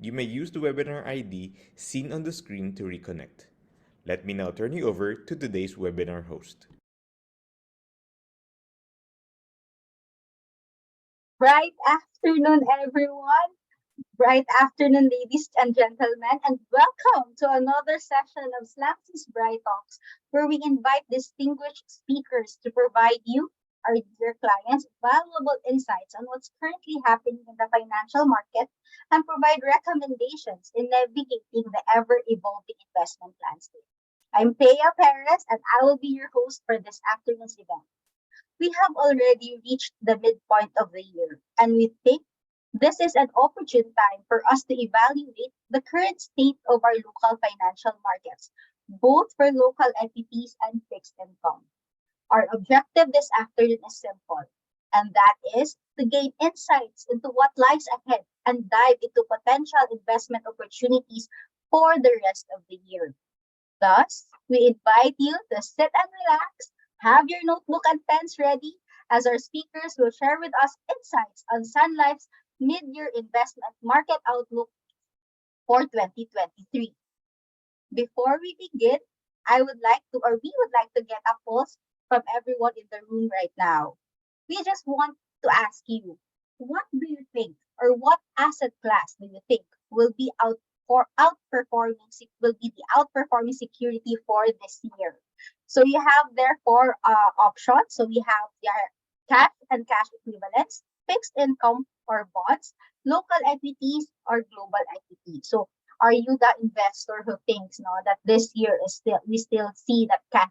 you may use the webinar ID seen on the screen to reconnect. Let me now turn you over to today's webinar host. Bright afternoon, everyone. Bright afternoon, ladies and gentlemen, and welcome to another session of Slapsy's Bright Talks, where we invite distinguished speakers to provide you, our dear clients, valuable insights on what's currently happening in the financial market and provide recommendations in navigating the ever-evolving investment landscape. I'm Thea Perez, and I will be your host for this afternoon's event. We have already reached the midpoint of the year, and we think this is an opportune time for us to evaluate the current state of our local financial markets, both for local equities and fixed income. Our objective this afternoon is simple, and that is to gain insights into what lies ahead and dive into potential investment opportunities for the rest of the year. Thus, we invite you to sit and relax, have your notebook and pens ready, as our speakers will share with us insights on Sun Life's mid-year investment market outlook for 2023. Before we begin, we would like to get a pulse from everyone in the room right now. We just want to ask you, what do you think, or what asset class do you think will be the outperforming security for this year? So you have there four options. So we have your cash and cash equivalents, fixed income or bonds, local equities or global equities. So are you the investor who thinks that this year we still see that cash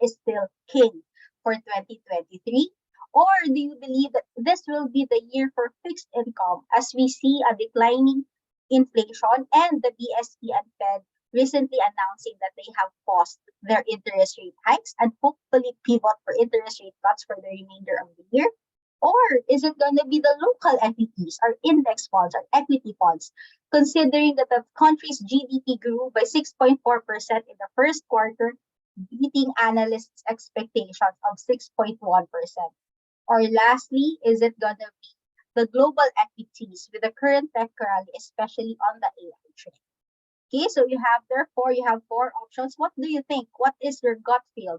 is still king for 2023? Or do you believe that this will be the year for fixed income as we see a declining inflation and the BSP and Fed recently announcing that they have paused their interest rate hikes and hopefully pivot for interest rate cuts for the remainder of the year? Or is it going to be the local equities or index funds or equity funds, considering that the country's GDP grew by 6.4% in the first quarter, beating analysts' expectations of 6.1%? Or lastly, is it going to be the global equities with the current tech rally, especially on the AI trend? Okay, so you have four options. What do you think? What is your gut feel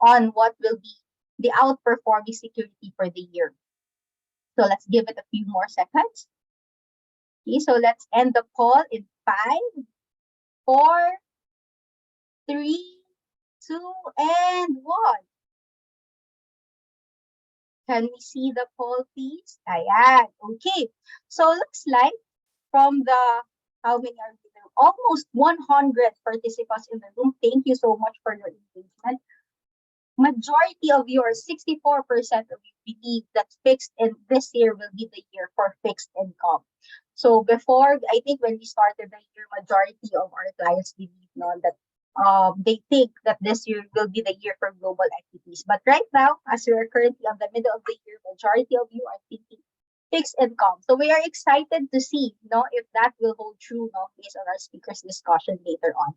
on what will be the outperforming security for the year? So let's give it a few more seconds. Okay, so let's end the poll in 5, 4, 3, 2, and 1. Can we see the poll, please? Ayan. Okay. So looks like from how many are there? Almost 100 participants in the room. Thank you so much for your engagement. Majority of yours, 64% of you believe that this year will be the year for fixed income. So before, I think when we started the year, majority of our clients believe that they think that this year will be the year for global equities. But right now, as we are currently on the middle of the year, majority of you are thinking fixed income. So we are excited to see if that will hold true based on our speaker's discussion later on.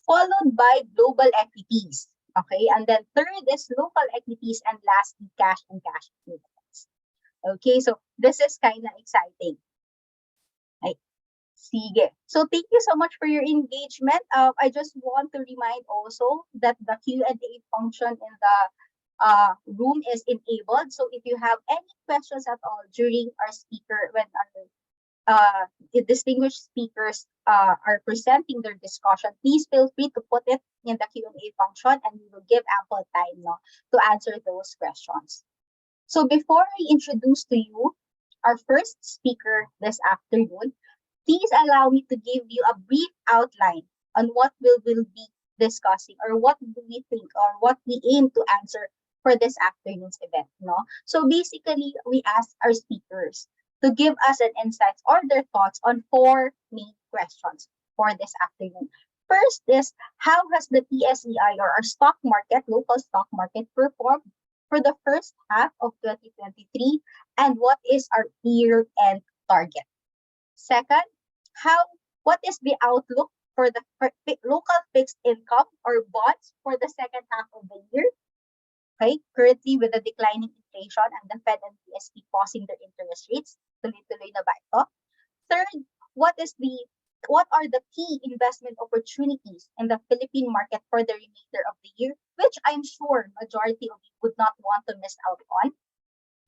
Followed by global equities. Okay, and then third is local equities, and lastly, cash and cash equivalents. Okay, so this is kind of exciting. Right. Sige. So thank you so much for your engagement. I just want to remind also that the Q&A function in the room is enabled. So if you have any questions at all during our the distinguished speakers are presenting their discussion, please feel free to put it in the Q&A function, and we will give ample time to answer those questions. So before I introduce to you our first speaker this afternoon, please allow me to give you a brief outline on what we will be discussing, or what do we think, or what we aim to answer for this afternoon's event. So basically, we asked our speakers to give us an insight or their thoughts on 4 main questions for this afternoon. First is, how has the PSEI or our stock market, local stock market, performed for the first half of 2023, and what is our year-end target? Second, what is the outlook for the local fixed income or bonds for the second half of the year? Okay, currently with the declining inflation and the Fed and BSP pausing their interest rates, tuloy-tuloy na ba ito? Third, what are the key investment opportunities in the Philippine market for the remainder of the year, which I'm sure majority of you would not want to miss out on.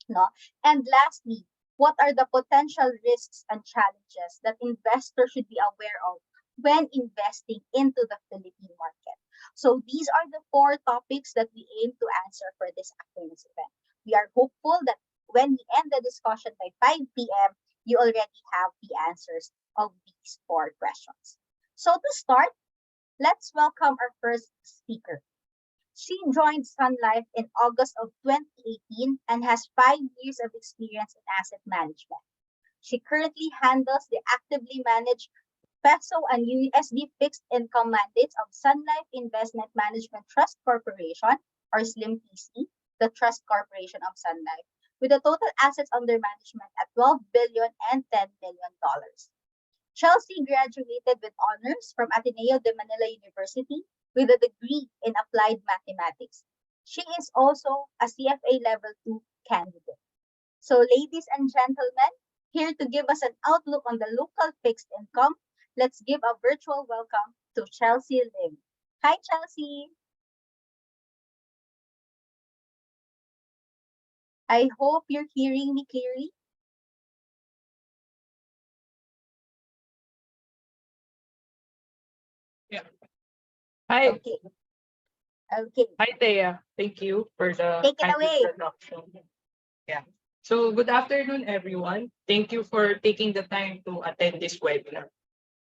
No? And lastly, what are the potential risks and challenges that investors should be aware of when investing into the Philippine market? So these are the four topics that we aim to answer for this afternoon's event. We are hopeful that when we end the discussion by 5 p.m., you already have the answers of these four questions. So to start, let's welcome our first speaker. She joined Sun Life in August of 2018 and has 5 years of experience in asset management. She currently handles the actively managed peso and USD fixed income mandates of Sun Life Investment Management Trust Corporation, or SLIM PC, the Trust Corporation of Sun Life, with a total assets under management at 12 billion and $10 million. Chelsea graduated with honors from Ateneo de Manila University with a degree in applied mathematics. She is also a CFA Level 2 candidate. So, ladies and gentlemen, here to give us an outlook on the local fixed income, let's give a virtual welcome to Chelsea Lim. Hi, Chelsea. I hope you're hearing me clearly. Yeah. Hi. Okay. Okay. Hi, Thea. Thank you for the Take it kind away. introduction. Yeah. So good afternoon, everyone. Thank you for taking the time to attend this webinar.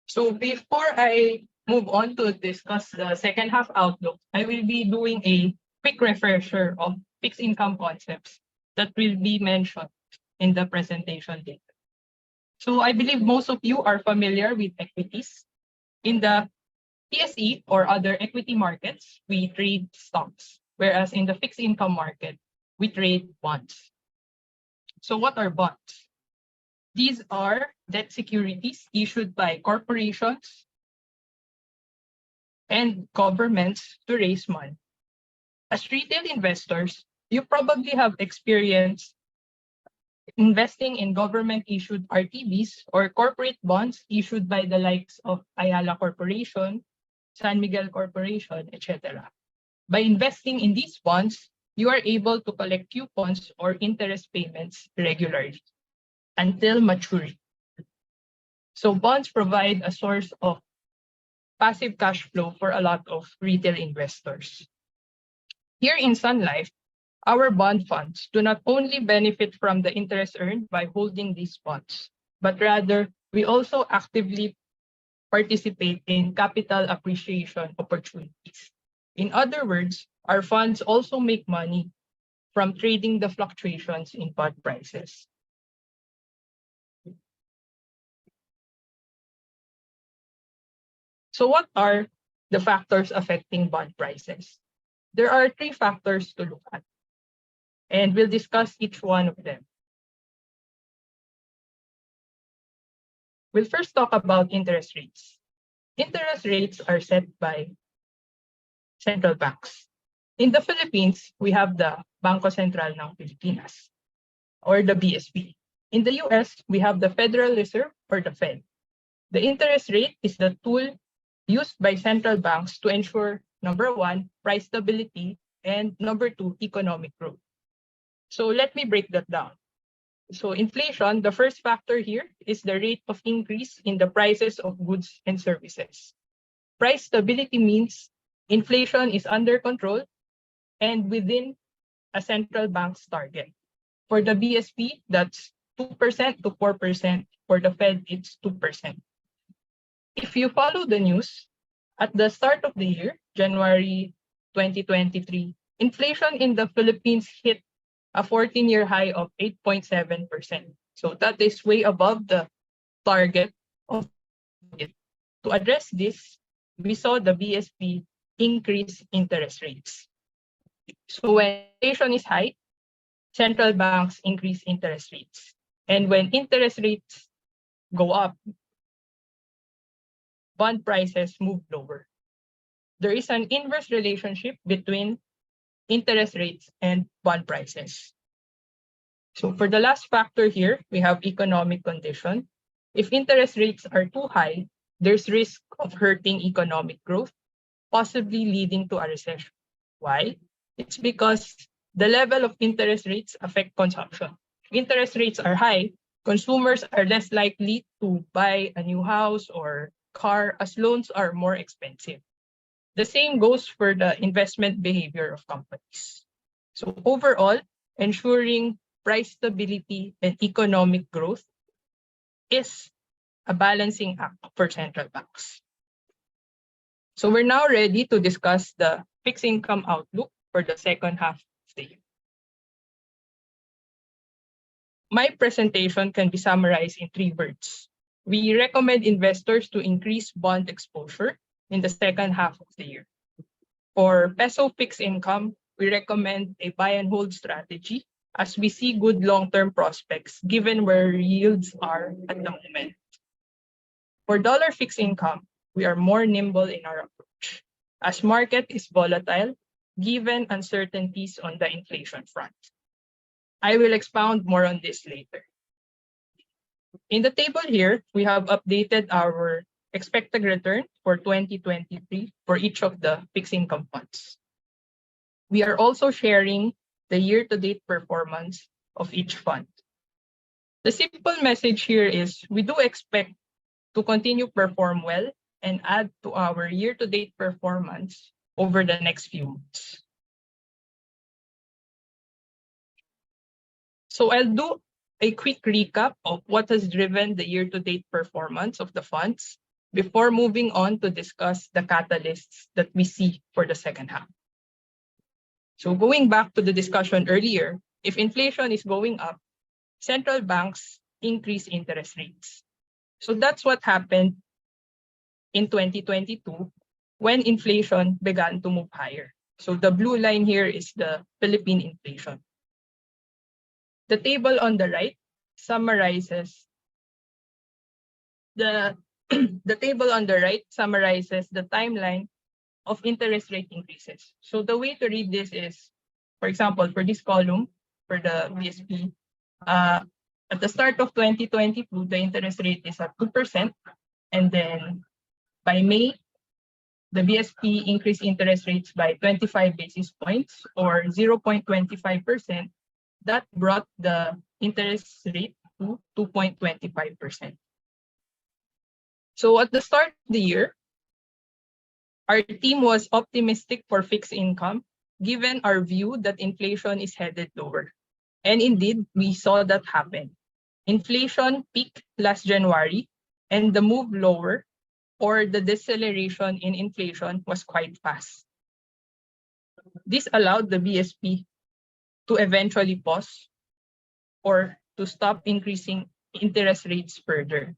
So before I move on to discuss the second half outlook, I will be doing a quick refresher of fixed income concepts that will be mentioned in the presentation later. So I believe most of you are familiar with equities. In the PSE or other equity markets, we trade stocks, whereas in the fixed income market, we trade bonds. So what are bonds? These are debt securities issued by corporations and governments to raise money. As retail investors, you probably have experienced investing in government-issued RTBs or corporate bonds issued by the likes of Ayala Corporation, San Miguel Corporation, etc. By investing in these bonds, you are able to collect coupons or interest payments regularly until maturity. So bonds provide a source of passive cash flow for a lot of retail investors. Here in Sun Life, our bond funds do not only benefit from the interest earned by holding these bonds, but rather we also actively participate in capital appreciation opportunities. In other words, our funds also make money from trading the fluctuations in bond prices. So what are the factors affecting bond prices? There are 3 factors to look at, and we'll discuss each one of them. We'll first talk about interest rates. Interest rates are set by central banks. In the Philippines, we have the Bangko Sentral ng Pilipinas, or the BSP. In the US, we have the Federal Reserve, or the Fed. The interest rate is the tool used by central banks to ensure, number 1, price stability, and number 2, economic growth. So let me break that down. So inflation, the first factor here is the rate of increase in the prices of goods and services. Price stability means inflation is under control and within a central bank's target. For the BSP, that's 2% to 4%. For the Fed, it's 2%. If you follow the news, at the start of the year, January 2023, inflation in the Philippines hit a 14-year high of 8.7%. So that is way above the target of it. To address this, we saw the BSP increase interest rates. So when inflation is high, central banks increase interest rates. And when interest rates go up, bond prices move lower. There is an inverse relationship between interest rates and bond prices. So for the last factor here, we have economic condition. If interest rates are too high, there's risk of hurting economic growth, possibly leading to a recession. Why? It's because the level of interest rates affect consumption. If interest rates are high, consumers are less likely to buy a new house or car as loans are more expensive. The same goes for the investment behavior of companies. So overall, ensuring price stability and economic growth is a balancing act for central banks. So we're now ready to discuss the fixed income outlook for the second half of the year. My presentation can be summarized in 3 words. We recommend investors to increase bond exposure in the second half of the year. For peso fixed income, we recommend a buy and hold strategy as we see good long-term prospects given where yields are at the moment. For dollar fixed income, we are more nimble in our approach as market is volatile given uncertainties on the inflation front. I will expound more on this later. In the table here, we have updated our expected return for 2023 for each of the fixed income funds. We are also sharing the year-to-date performance of each fund. The simple message here is we do expect to continue perform well and add to our year-to-date performance over the next few months. So I'll do a quick recap of what has driven the year-to-date performance of the funds before moving on to discuss the catalysts that we see for the second half. So going back to the discussion earlier, if inflation is going up, central banks increase interest rates. So that's what happened in 2022 when inflation began to move higher. So the blue line here is the Philippine inflation. The table on the right summarizes the table on the right summarizes the timeline of interest rate increases. So the way to read this is, for example, for this column, for the BSP, at the start of 2022, the interest rate is at 2%. And then by May, the BSP increased interest rates by 25 basis points or 0.25%. That brought the interest rate to 2.25%. So at the start of the year, our team was optimistic for fixed income given our view that inflation is headed lower. And indeed, we saw that happen. Inflation peaked last January and the move lower or the deceleration in inflation was quite fast. This allowed the BSP to eventually pause or to stop increasing interest rates further.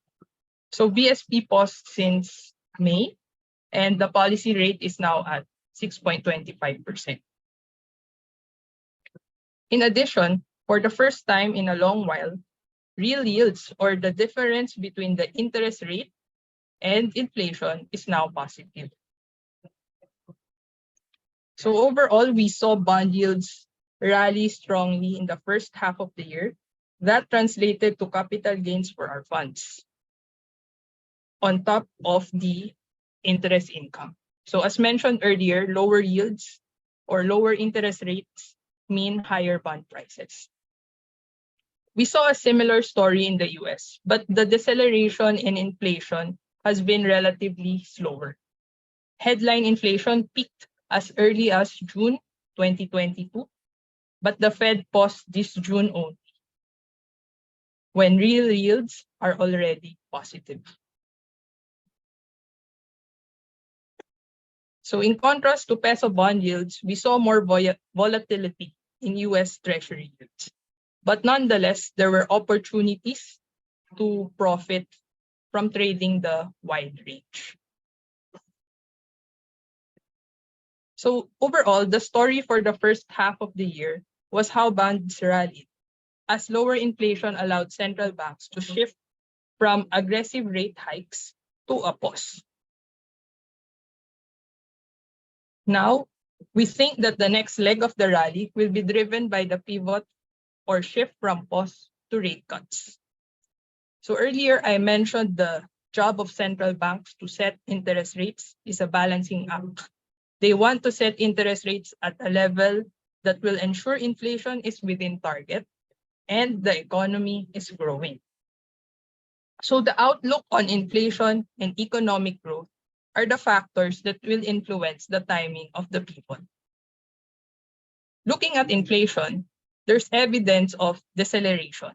So BSP paused since May, and the policy rate is now at 6.25%. In addition, for the first time in a long while, real yields or the difference between the interest rate and inflation is now positive. So overall, we saw bond yields rally strongly in the first half of the year. That translated to capital gains for our funds on top of the interest income. So as mentioned earlier, lower yields or lower interest rates mean higher bond prices. We saw a similar story in the US, but the deceleration in inflation has been relatively slower. Headline inflation peaked as early as June 2022, but the Fed paused this June only, when real yields are already positive. So in contrast to peso bond yields, we saw more volatility in US Treasury yields. But nonetheless, there were opportunities to profit from trading the wide range. So overall, the story for the first half of the year was how bonds rallied, as lower inflation allowed central banks to shift from aggressive rate hikes to a pause. Now, we think that the next leg of the rally will be driven by the pivot or shift from pause to rate cuts. So earlier I mentioned the job of central banks to set interest rates is a balancing act. They want to set interest rates at a level that will ensure inflation is within target and the economy is growing. So the outlook on inflation and economic growth are the factors that will influence the timing of the pivot. Looking at inflation, there's evidence of deceleration.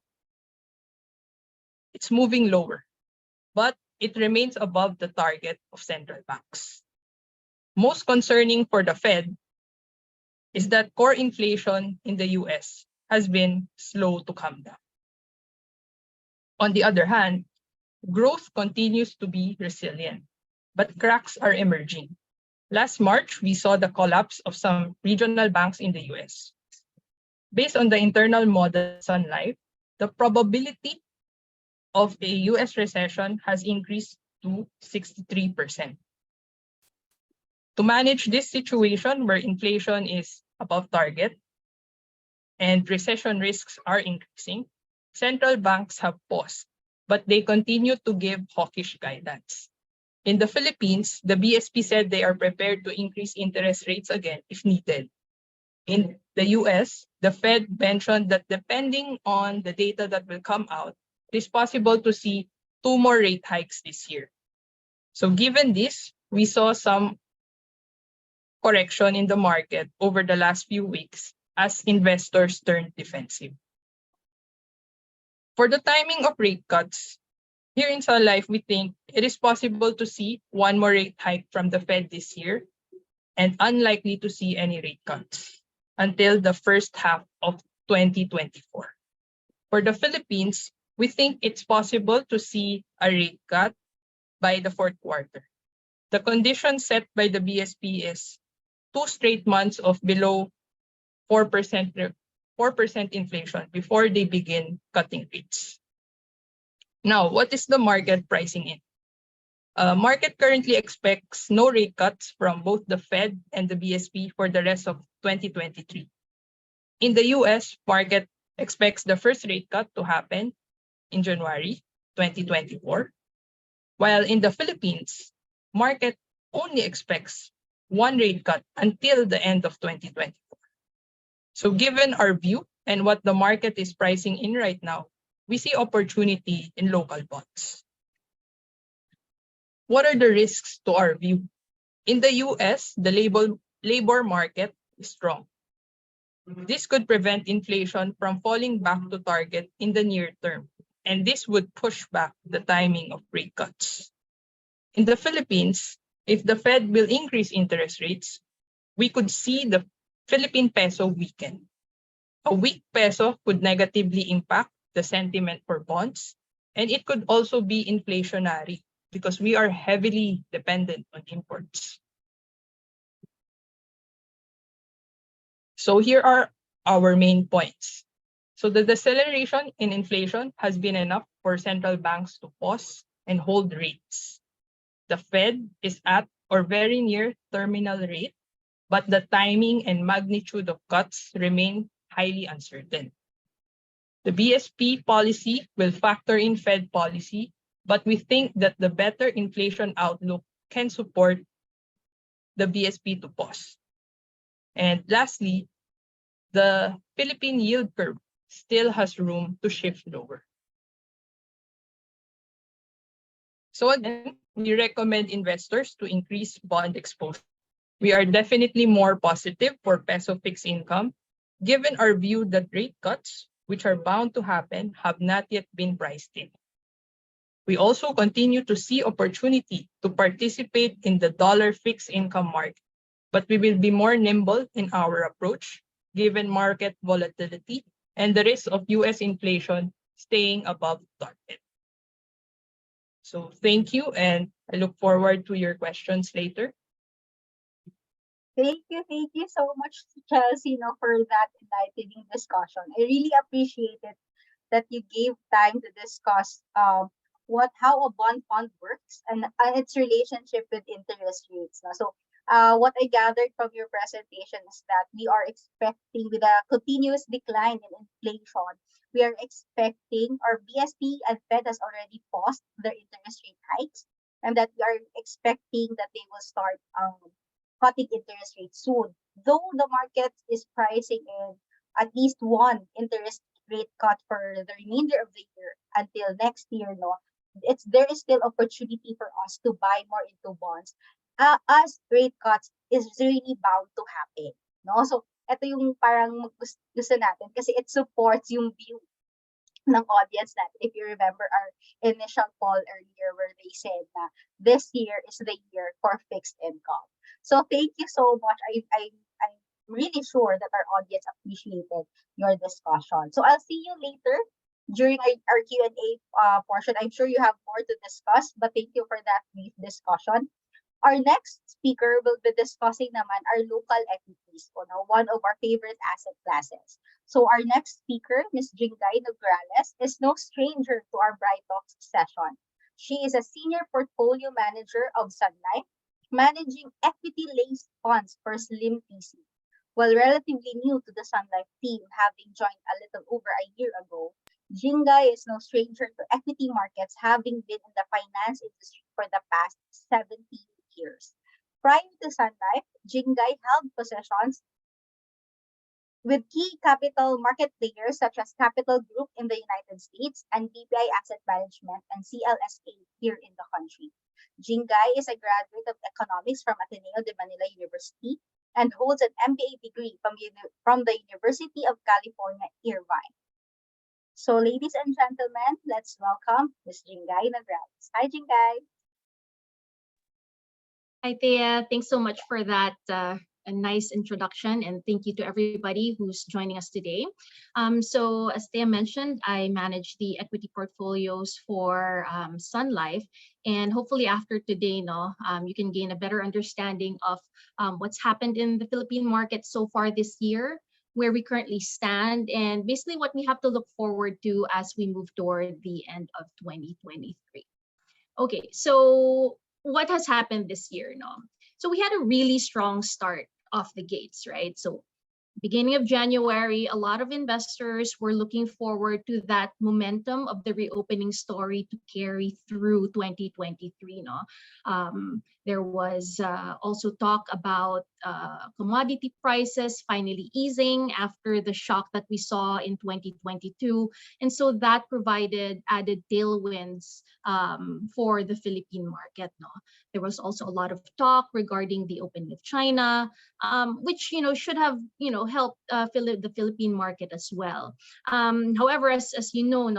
It's moving lower, but it remains above the target of central banks. Most concerning for the Fed is that core inflation in the US has been slow to come down. On the other hand, growth continues to be resilient, but cracks are emerging. Last March, we saw the collapse of some regional banks in the US. Based on the internal model Sun Life, the probability of a US recession has increased to 63%. To manage this situation where inflation is above target and recession risks are increasing, central banks have paused, but they continue to give hawkish guidance. In the Philippines, the BSP said they are prepared to increase interest rates again if needed. In the US, the Fed mentioned that depending on the data that will come out, it is possible to see 2 more rate hikes this year. So given this, we saw some correction in the market over the last few weeks as investors turned defensive. For the timing of rate cuts, here in Sun Life, we think it is possible to see 1 more rate hike from the Fed this year and unlikely to see any rate cuts until the first half of 2024. For the Philippines, we think it's possible to see a rate cut by the fourth quarter. The condition set by the BSP is 2 straight months of below 4% inflation before they begin cutting rates. Now, what is the market pricing in? Market currently expects no rate cuts from both the Fed and the BSP for the rest of 2023. In the US, market expects the first rate cut to happen in January 2024, while in the Philippines, market only expects 1 rate cut until the end of 2024. So given our view and what the market is pricing in right now, we see opportunity in local bonds. What are the risks to our view? In the US, the labor market is strong. This could prevent inflation from falling back to target in the near term, and this would push back the timing of rate cuts. In the Philippines, if the Fed will increase interest rates, we could see the Philippine peso weaken. A weak peso could negatively impact the sentiment for bonds, and it could also be inflationary because we are heavily dependent on imports. So here are our main points. So the deceleration in inflation has been enough for central banks to pause and hold rates. The Fed is at or very near terminal rate, but the timing and magnitude of cuts remain highly uncertain. The BSP policy will factor in Fed policy, but we think that the better inflation outlook can support the BSP to pause. And lastly, the Philippine yield curve still has room to shift lower. So again, we recommend investors to increase bond exposure. We are definitely more positive for peso fixed income, given our view that rate cuts, which are bound to happen, have not yet been priced in. We also continue to see opportunity to participate in the dollar fixed income market, but we will be more nimble in our approach, given market volatility and the risk of US inflation staying above target. So thank you, and I look forward to your questions later. Thank you so much, Chelsea, for that enlightening discussion. I really appreciate it that you gave time to discuss how a bond fund works and its relationship with interest rates. No? So What I gathered from your presentation is that we are expecting, with a continuous decline in inflation, we are expecting, or BSP and Fed has already paused their interest rate hikes, and that we are expecting that they will start cutting interest rates soon. Though the market is pricing in at least one interest rate cut for the remainder of the year until next year, no, there is still opportunity for us to buy more into bonds as rate cuts is really bound to happen. No? So, ito yung parang gusto natin kasi it supports yung view ng audience natin. If you remember our initial poll earlier where they said na this year is the year for fixed income. So thank you so much. I'm really sure that our audience appreciated your discussion. So I'll see you later during our Q&A portion. I'm sure you have more to discuss, but thank you for that brief discussion. Our next speaker will be discussing naman our local equities, one of our favorite asset classes. So our next speaker, Ms. Jingay Nograles, is no stranger to our Bright Talks session. She is a senior portfolio manager of Sun Life, managing equity-laced funds for Slim PC. While relatively new to the Sun Life team, having joined a little over a year ago, Jingay is no stranger to equity markets, having been in the finance industry for the past 17 years. Prior to Sun Life, Jingay held positions with key capital market players such as Capital Group in the United States and BPI Asset Management and CLSA here in the country. Jingay is a graduate of economics from Ateneo de Manila University and holds an MBA degree from the University of California, Irvine. So, ladies and gentlemen, let's welcome Ms. Jingay Nograles. Hi, Jingay. Hi, Thea. Thanks so much for that a nice introduction, and thank you to everybody who's joining us today. So, as Thea mentioned, I manage the equity portfolios for Sun Life, and hopefully after today, you can gain a better understanding of what's happened in the Philippine market so far this year, where we currently stand, and basically what we have to look forward to as we move toward the end of 2023. Okay, so what has happened this year? So we had a really strong start off the gates, right? So beginning of January, a lot of investors were looking forward to that momentum of the reopening story to carry through 2023. There was also talk about commodity prices finally easing after the shock that we saw in 2022. And so that provided added tailwinds for the Philippine market. There was also a lot of talk regarding the opening of China, which should have helped the Philippine market as well. However, as you know,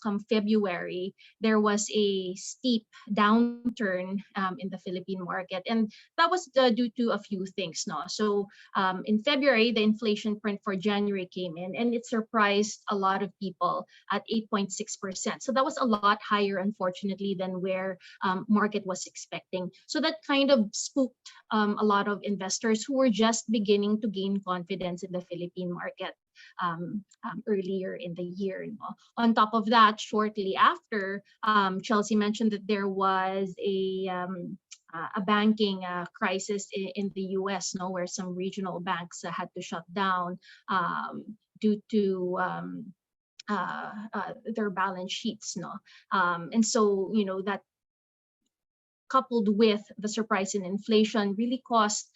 come February, there was a steep downturn in the Philippine market, and that was due to a few things. So in February, the inflation print for January came in, and it surprised a lot of people at 8.6%. So that was a lot higher, unfortunately, than where market was expecting. So that kind of spooked a lot of investors who were just beginning to gain confidence in the Philippine market earlier in the year. On top of that, shortly after, Chelsea mentioned that there was a banking crisis in the US, where some regional banks had to shut down due to their balance sheets. And so, that coupled with the surprise in inflation really caused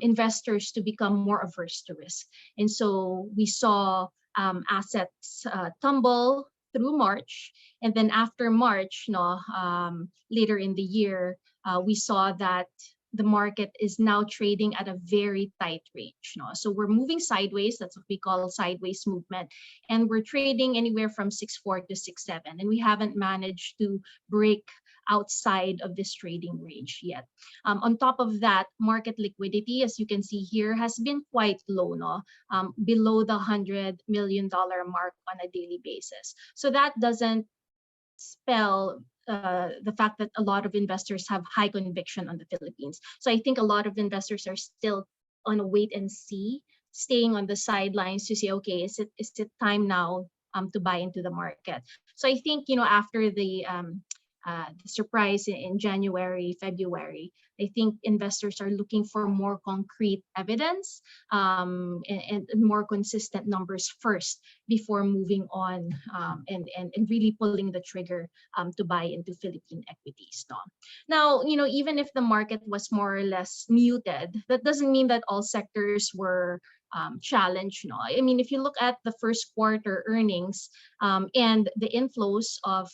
investors to become more averse to risk. And so we saw assets tumble through March. And then after March, later in the year, we saw that the market is now trading at a very tight range. So we're moving sideways. That's what we call sideways movement. And we're trading anywhere from 6.4 to 6.7. And we haven't managed to break outside of this trading range yet. On top of that, market liquidity, as you can see here, has been quite low, below the $100 million mark on a daily basis. So that doesn't spell the fact that a lot of investors have high conviction on the Philippines. So I think a lot of investors are still on a wait and see, staying on the sidelines to say, okay, is it time now to buy into the market? So I think after the the surprise in January, February. I think investors are looking for more concrete evidence and more consistent numbers first before moving on and really pulling the trigger to buy into Philippine equities. No? Now, even if the market was more or less muted, that doesn't mean that all sectors were challenged. No? I mean, if you look at the first quarter earnings and the inflows of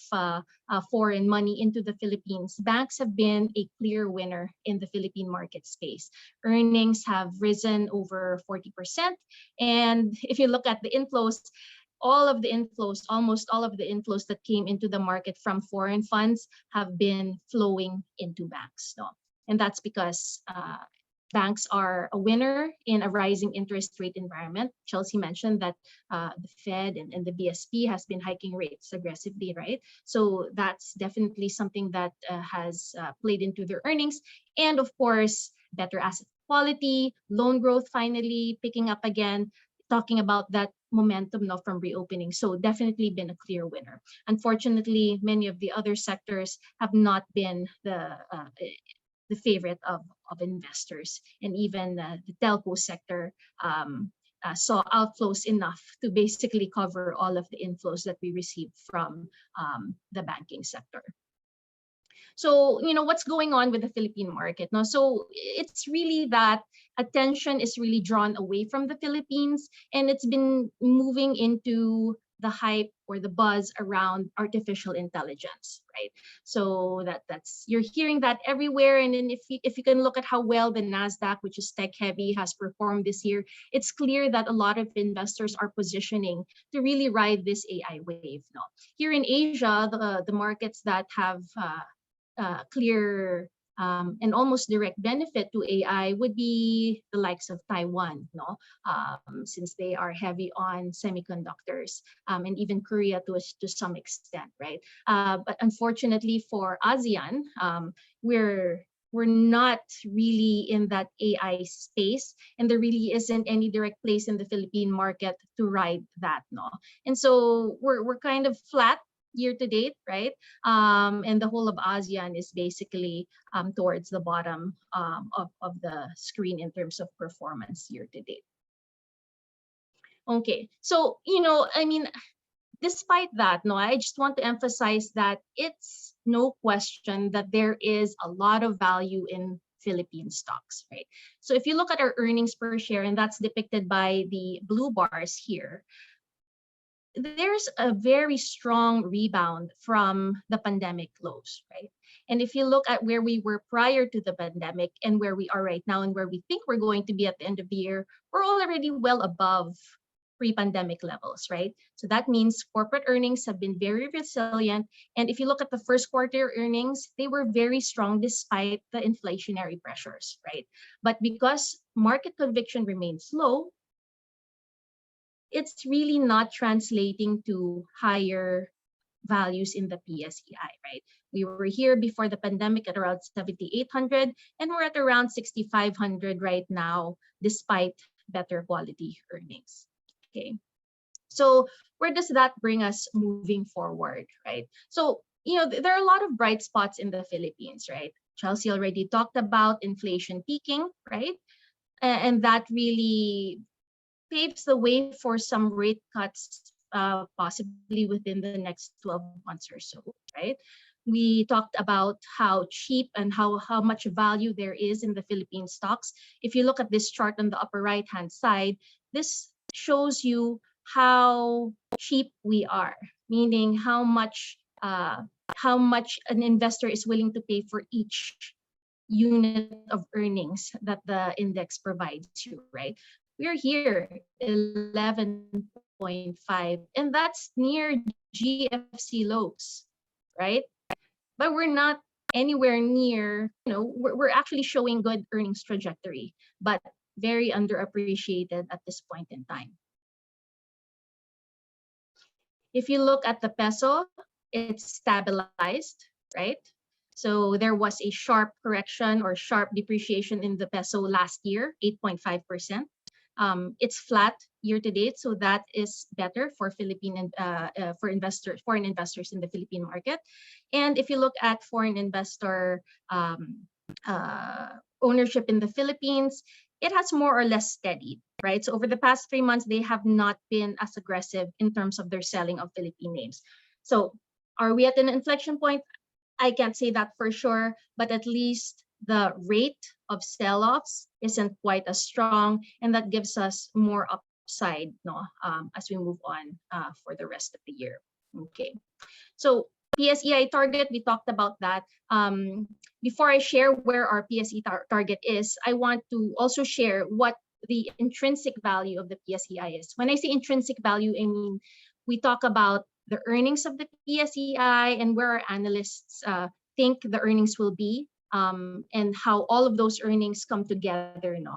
foreign money into the Philippines, banks have been a clear winner in the Philippine market space. Earnings have risen over 40%. And if you look at the inflows, almost all of the inflows that came into the market from foreign funds have been flowing into banks. No? And that's because banks are a winner in a rising interest rate environment. Chelsea mentioned that the Fed and the BSP has been hiking rates aggressively, right? So that's definitely something that has played into their earnings. And of course, better asset quality, loan growth finally picking up again, talking about that momentum now from reopening. So definitely been a clear winner. Unfortunately, many of the other sectors have not been the favorite of investors, and even the telco sector saw outflows enough to basically cover all of the inflows that we received from the banking sector. So, what's going on with the Philippine market? No? So it's really that attention is really drawn away from the Philippines, and it's been moving into the hype or the buzz around artificial intelligence, right? So that's you're hearing that everywhere. And then if you can look at how well the Nasdaq, which is tech heavy, has performed this year, it's clear that a lot of investors are positioning to really ride this AI wave. No? Here in Asia, the markets that have clear and almost direct benefit to AI would be the likes of Taiwan, no? Since they are heavy on semiconductors, and even Korea to some extent, right? But unfortunately for ASEAN, we're not really in that AI space, and there really isn't any direct place in the Philippine market to ride that, no? And so we're kind of flat year to date, right? And the whole of ASEAN is basically towards the bottom of the screen in terms of performance year to date. Okay, so, I mean, despite that, no, I just want to emphasize that it's no question that there is a lot of value in Philippine stocks, right? So if you look at our earnings per share, and that's depicted by the blue bars here, there's a very strong rebound from the pandemic lows, right? And if you look at where we were prior to the pandemic and where we are right now and where we think we're going to be at the end of the year, we're already well above pre-pandemic levels, right? So that means corporate earnings have been very resilient. And if you look at the first quarter earnings, they were very strong despite the inflationary pressures, right? But because market conviction remains low, it's really not translating to higher values in the PSEI, right? We were here before the pandemic at around 7,800, and we're at around 6,500 right now, despite better quality earnings. Okay, so where does that bring us moving forward, right? So, there are a lot of bright spots in the Philippines, right? Chelsea already talked about inflation peaking, right? And that really paves the way for some rate cuts, possibly within the next 12 months or so, right? We talked about how cheap and how much value there is in the Philippine stocks. If you look at this chart on the upper right-hand side, this shows you how cheap we are, meaning how much an investor is willing to pay for each unit of earnings that the index provides you, right? We're here 11.5, and that's near GFC lows, right? But we're not anywhere near, we're actually showing good earnings trajectory, but very underappreciated at this point in time. If you look at the peso, it's stabilized, right? So there was a sharp correction or sharp depreciation in the peso last year, 8.5%. It's flat year to date, so that is better for foreign investors in the Philippine market. And if you look at foreign investor ownership in the Philippines, it has more or less steadied, right? So over the past 3 months, they have not been as aggressive in terms of their selling of Philippine names. So are we at an inflection point? I can't say that for sure, but at least the rate of sell-offs isn't quite as strong, and that gives us more upside, no, as we move on for the rest of the year. Okay, so PSEI target, we talked about that. Before I share where our PSE target is, I want to also share what the intrinsic value of the PSEI is. When I say intrinsic value, I mean we talk about the earnings of the PSEI and where our analysts think the earnings will be, and how all of those earnings come together, no,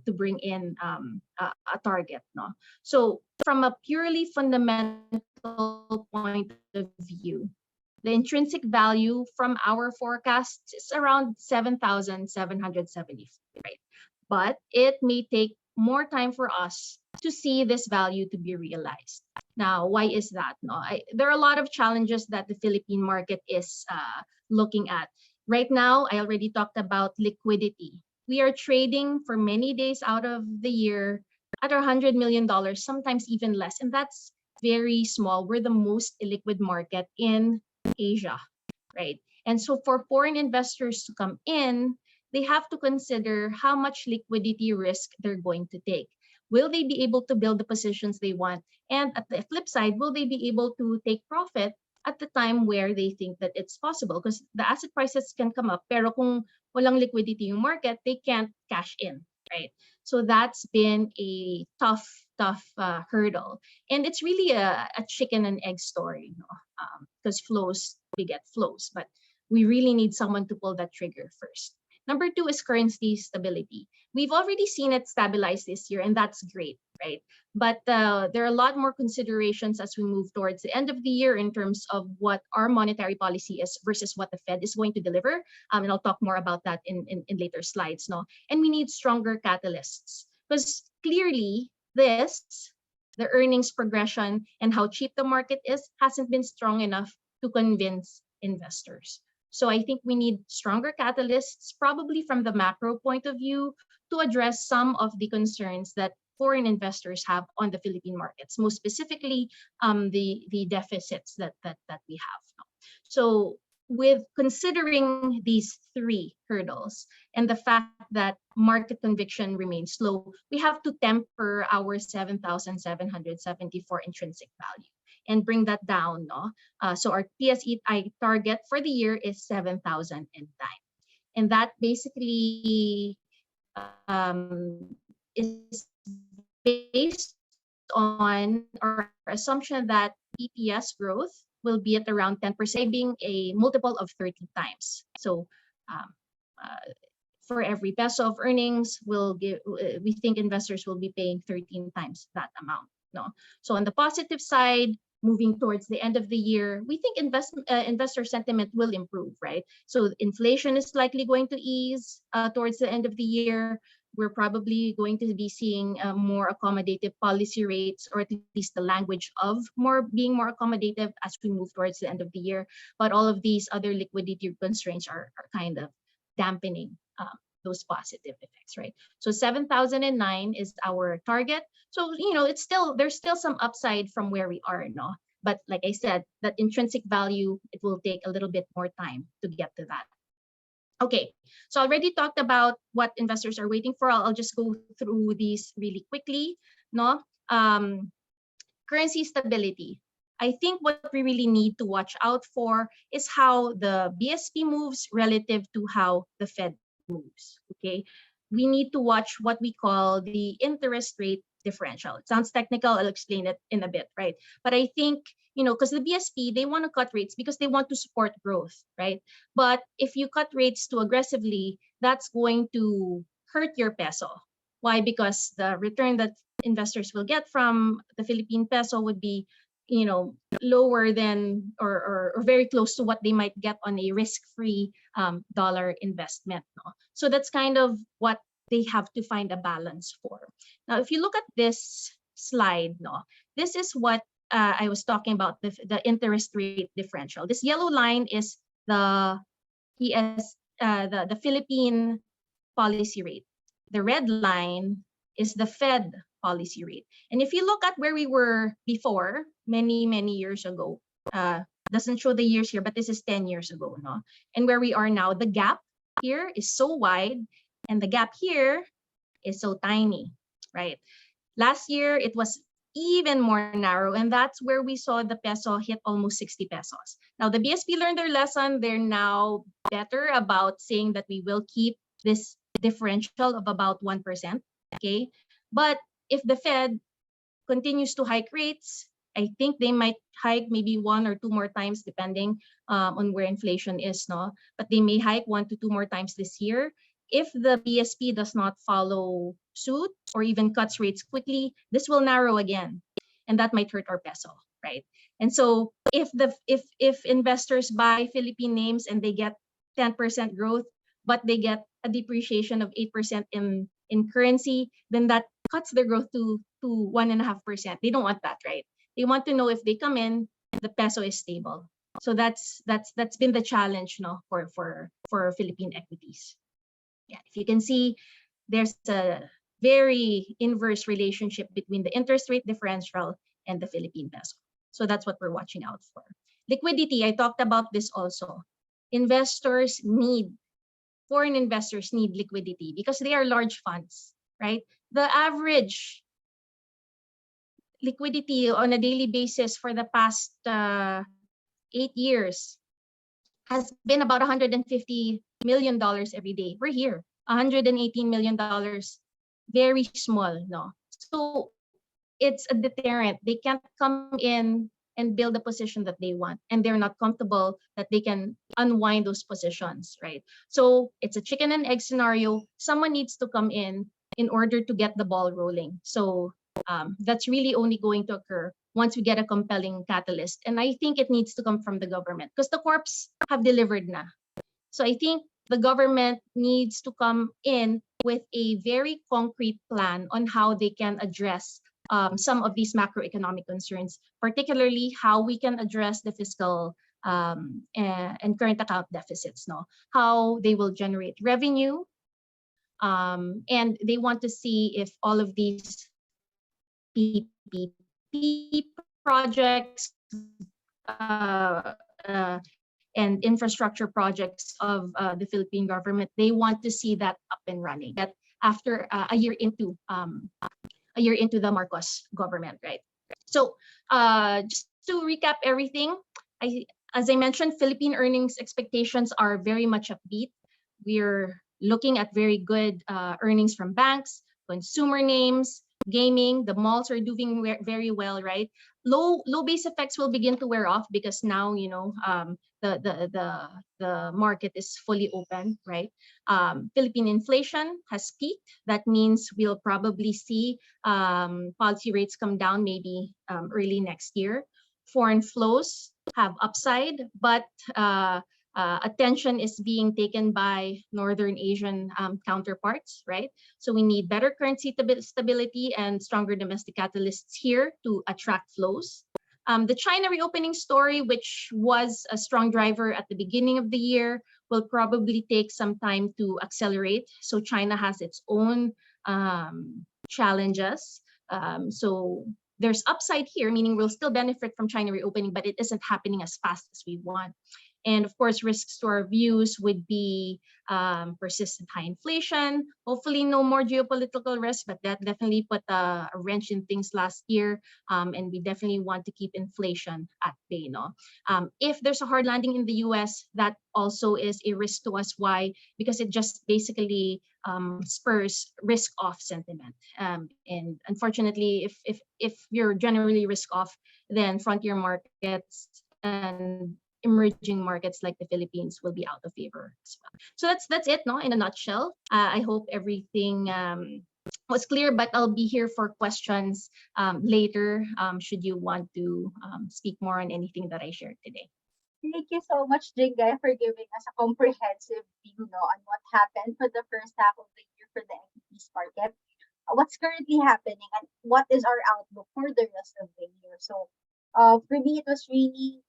to bring in a target, no. So from a purely fundamental point of view, the intrinsic value from our forecasts is around 7,770, right? But it may take more time for us to see this value to be realized. Now, why is that? No, there are a lot of challenges that the Philippine market is looking at. Right now, I already talked about liquidity. We are trading for many days out of the year at $100 million, sometimes even less. And that's very small. We're the most illiquid market in Asia, right? And so for foreign investors to come in, they have to consider how much liquidity risk they're going to take. Will they be able to build the positions they want? And at the flip side, will they be able to take profit at the time where they think that it's possible? Because the asset prices can come up, pero kung walang liquidity yung market, they can't cash in, right? So that's been a tough hurdle. And it's really a chicken and egg story, because flows beget flows, but we really need someone to pull that trigger first. Number two is currency stability. We've already seen it stabilize this year, and that's great, right? But there are a lot more considerations as we move towards the end of the year in terms of what our monetary policy is versus what the Fed is going to deliver. And I'll talk more about that in later slides. No, and we need stronger catalysts, because clearly the earnings progression and how cheap the market is hasn't been strong enough to convince investors. So I think we need stronger catalysts, probably from the macro point of view, to address some of the concerns that foreign investors have on the Philippine markets, most specifically the deficits that we have. So with considering these three hurdles and the fact that market conviction remains low, we have to temper our 7,774 intrinsic value and bring that down. No? So our PSEI target for the year is 7,009. And that basically is based on our assumption that EPS growth will be at around 10%, being a multiple of 30 times. So for every peso of earnings, we think investors will be paying 13 times that amount. No, so on the positive side, moving towards the end of the year, we think investor sentiment will improve, right? So inflation is likely going to ease towards the end of the year. We're probably going to be seeing more accommodative policy rates, or at least the language of being more accommodative as we move towards the end of the year. But all of these other liquidity constraints are kind of dampening those positive effects, right? So 7,009 is our target. So, there's still some upside from where we are, no? But like I said, that intrinsic value, it will take a little bit more time to get to that. Okay, so I already talked about what investors are waiting for. I'll just go through these really quickly, no? Currency stability. I think what we really need to watch out for is how the BSP moves relative to how the Fed moves, okay? We need to watch what we call the interest rate differential. It sounds technical, I'll explain it in a bit, right? But I think, because the BSP, they want to cut rates because they want to support growth, right? But if you cut rates too aggressively, that's going to hurt your peso. Why? Because the return that investors will get from the Philippine peso would be lower than or very close to what they might get on a risk-free dollar investment. No? So that's kind of what they have to find a balance for. Now, if you look at this slide, no, this is what I was talking about, the interest rate differential. This yellow line is the the Philippine policy rate. The red line is the Fed policy rate. And if you look at where we were before, many years ago, doesn't show the years here, but this is 10 years ago, no? And where we are now, the gap here is so wide, and the gap here is so tiny, right? Last year, it was even more narrow, and that's where we saw the peso hit almost 60 pesos. Now, the BSP learned their lesson. They're now better about saying that we will keep this differential of about 1%, okay? But if the Fed continues to hike rates, I think they might hike maybe 1 or 2 more times, depending on where inflation is, no? But they may hike 1 to 2 more times this year. If the BSP does not follow suit or even cuts rates quickly, this will narrow again, and that might hurt our peso, right? And so if investors buy Philippine names and they get 10% growth, but they get a depreciation of 8% in currency, then that cuts their growth to 1.5%. They don't want that, right? They want to know if they come in, the peso is stable. So that's been the challenge, no, for Philippine equities. Yeah, if you can see, there's a very inverse relationship between the interest rate differential and the Philippine peso. So that's what we're watching out for. Liquidity, I talked about this also. Foreign investors need liquidity because they are large funds, right? The average liquidity on a daily basis for the past 8 years has been about $150 million every day. We're here, $118 million, very small, no? So it's a deterrent. They can't come in and build a position that they want, and they're not comfortable that they can unwind those positions, right? So it's a chicken and egg scenario. Someone needs to come in order to get the ball rolling. So that's really only going to occur once we get a compelling catalyst. And I think it needs to come from the government because the corps have delivered na. So I think the government needs to come in with a very concrete plan on how they can address some of these macroeconomic concerns, particularly how we can address the fiscal and current account deficits, no? How they will generate revenue, and they want to see if all of these PPP projects and infrastructure projects of the Philippine government, they want to see that up and running. That after a year into the Marcos government, right? So just to recap everything, as I mentioned, Philippine earnings expectations are very much upbeat. We're looking at very good earnings from banks, consumer names, gaming. The malls are doing very well, right? Low base effects will begin to wear off because now the market is fully open, right? Philippine inflation has peaked. That means we'll probably see policy rates come down maybe early next year. Foreign flows have upside, but attention is being taken by Northern Asian counterparts, right? So we need better currency stability and stronger domestic catalysts here to attract flows. The China reopening story, which was a strong driver at the beginning of the year, will probably take some time to accelerate. So China has its own challenges. So there's upside here, meaning we'll still benefit from China reopening, but it isn't happening as fast as we want. And of course, risks to our views would be persistent high inflation, hopefully no more geopolitical risk, but that definitely put a wrench in things last year. And we definitely want to keep inflation at bay. No? If there's a hard landing in the US, that also is a risk to us. Why? Because it just basically spurs risk off sentiment. And unfortunately, if you're generally risk off, then frontier markets and emerging markets like the Philippines will be out of favor as well. So that's it, no, in a nutshell. I hope everything was clear, but I'll be here for questions later should you want to speak more on anything that I shared today. Thank you so much, Jingay, for giving us a comprehensive view, no, on what happened for the first half of the year for the equities market. what's currently happening and what is our outlook for the rest of the year. So for me, it was really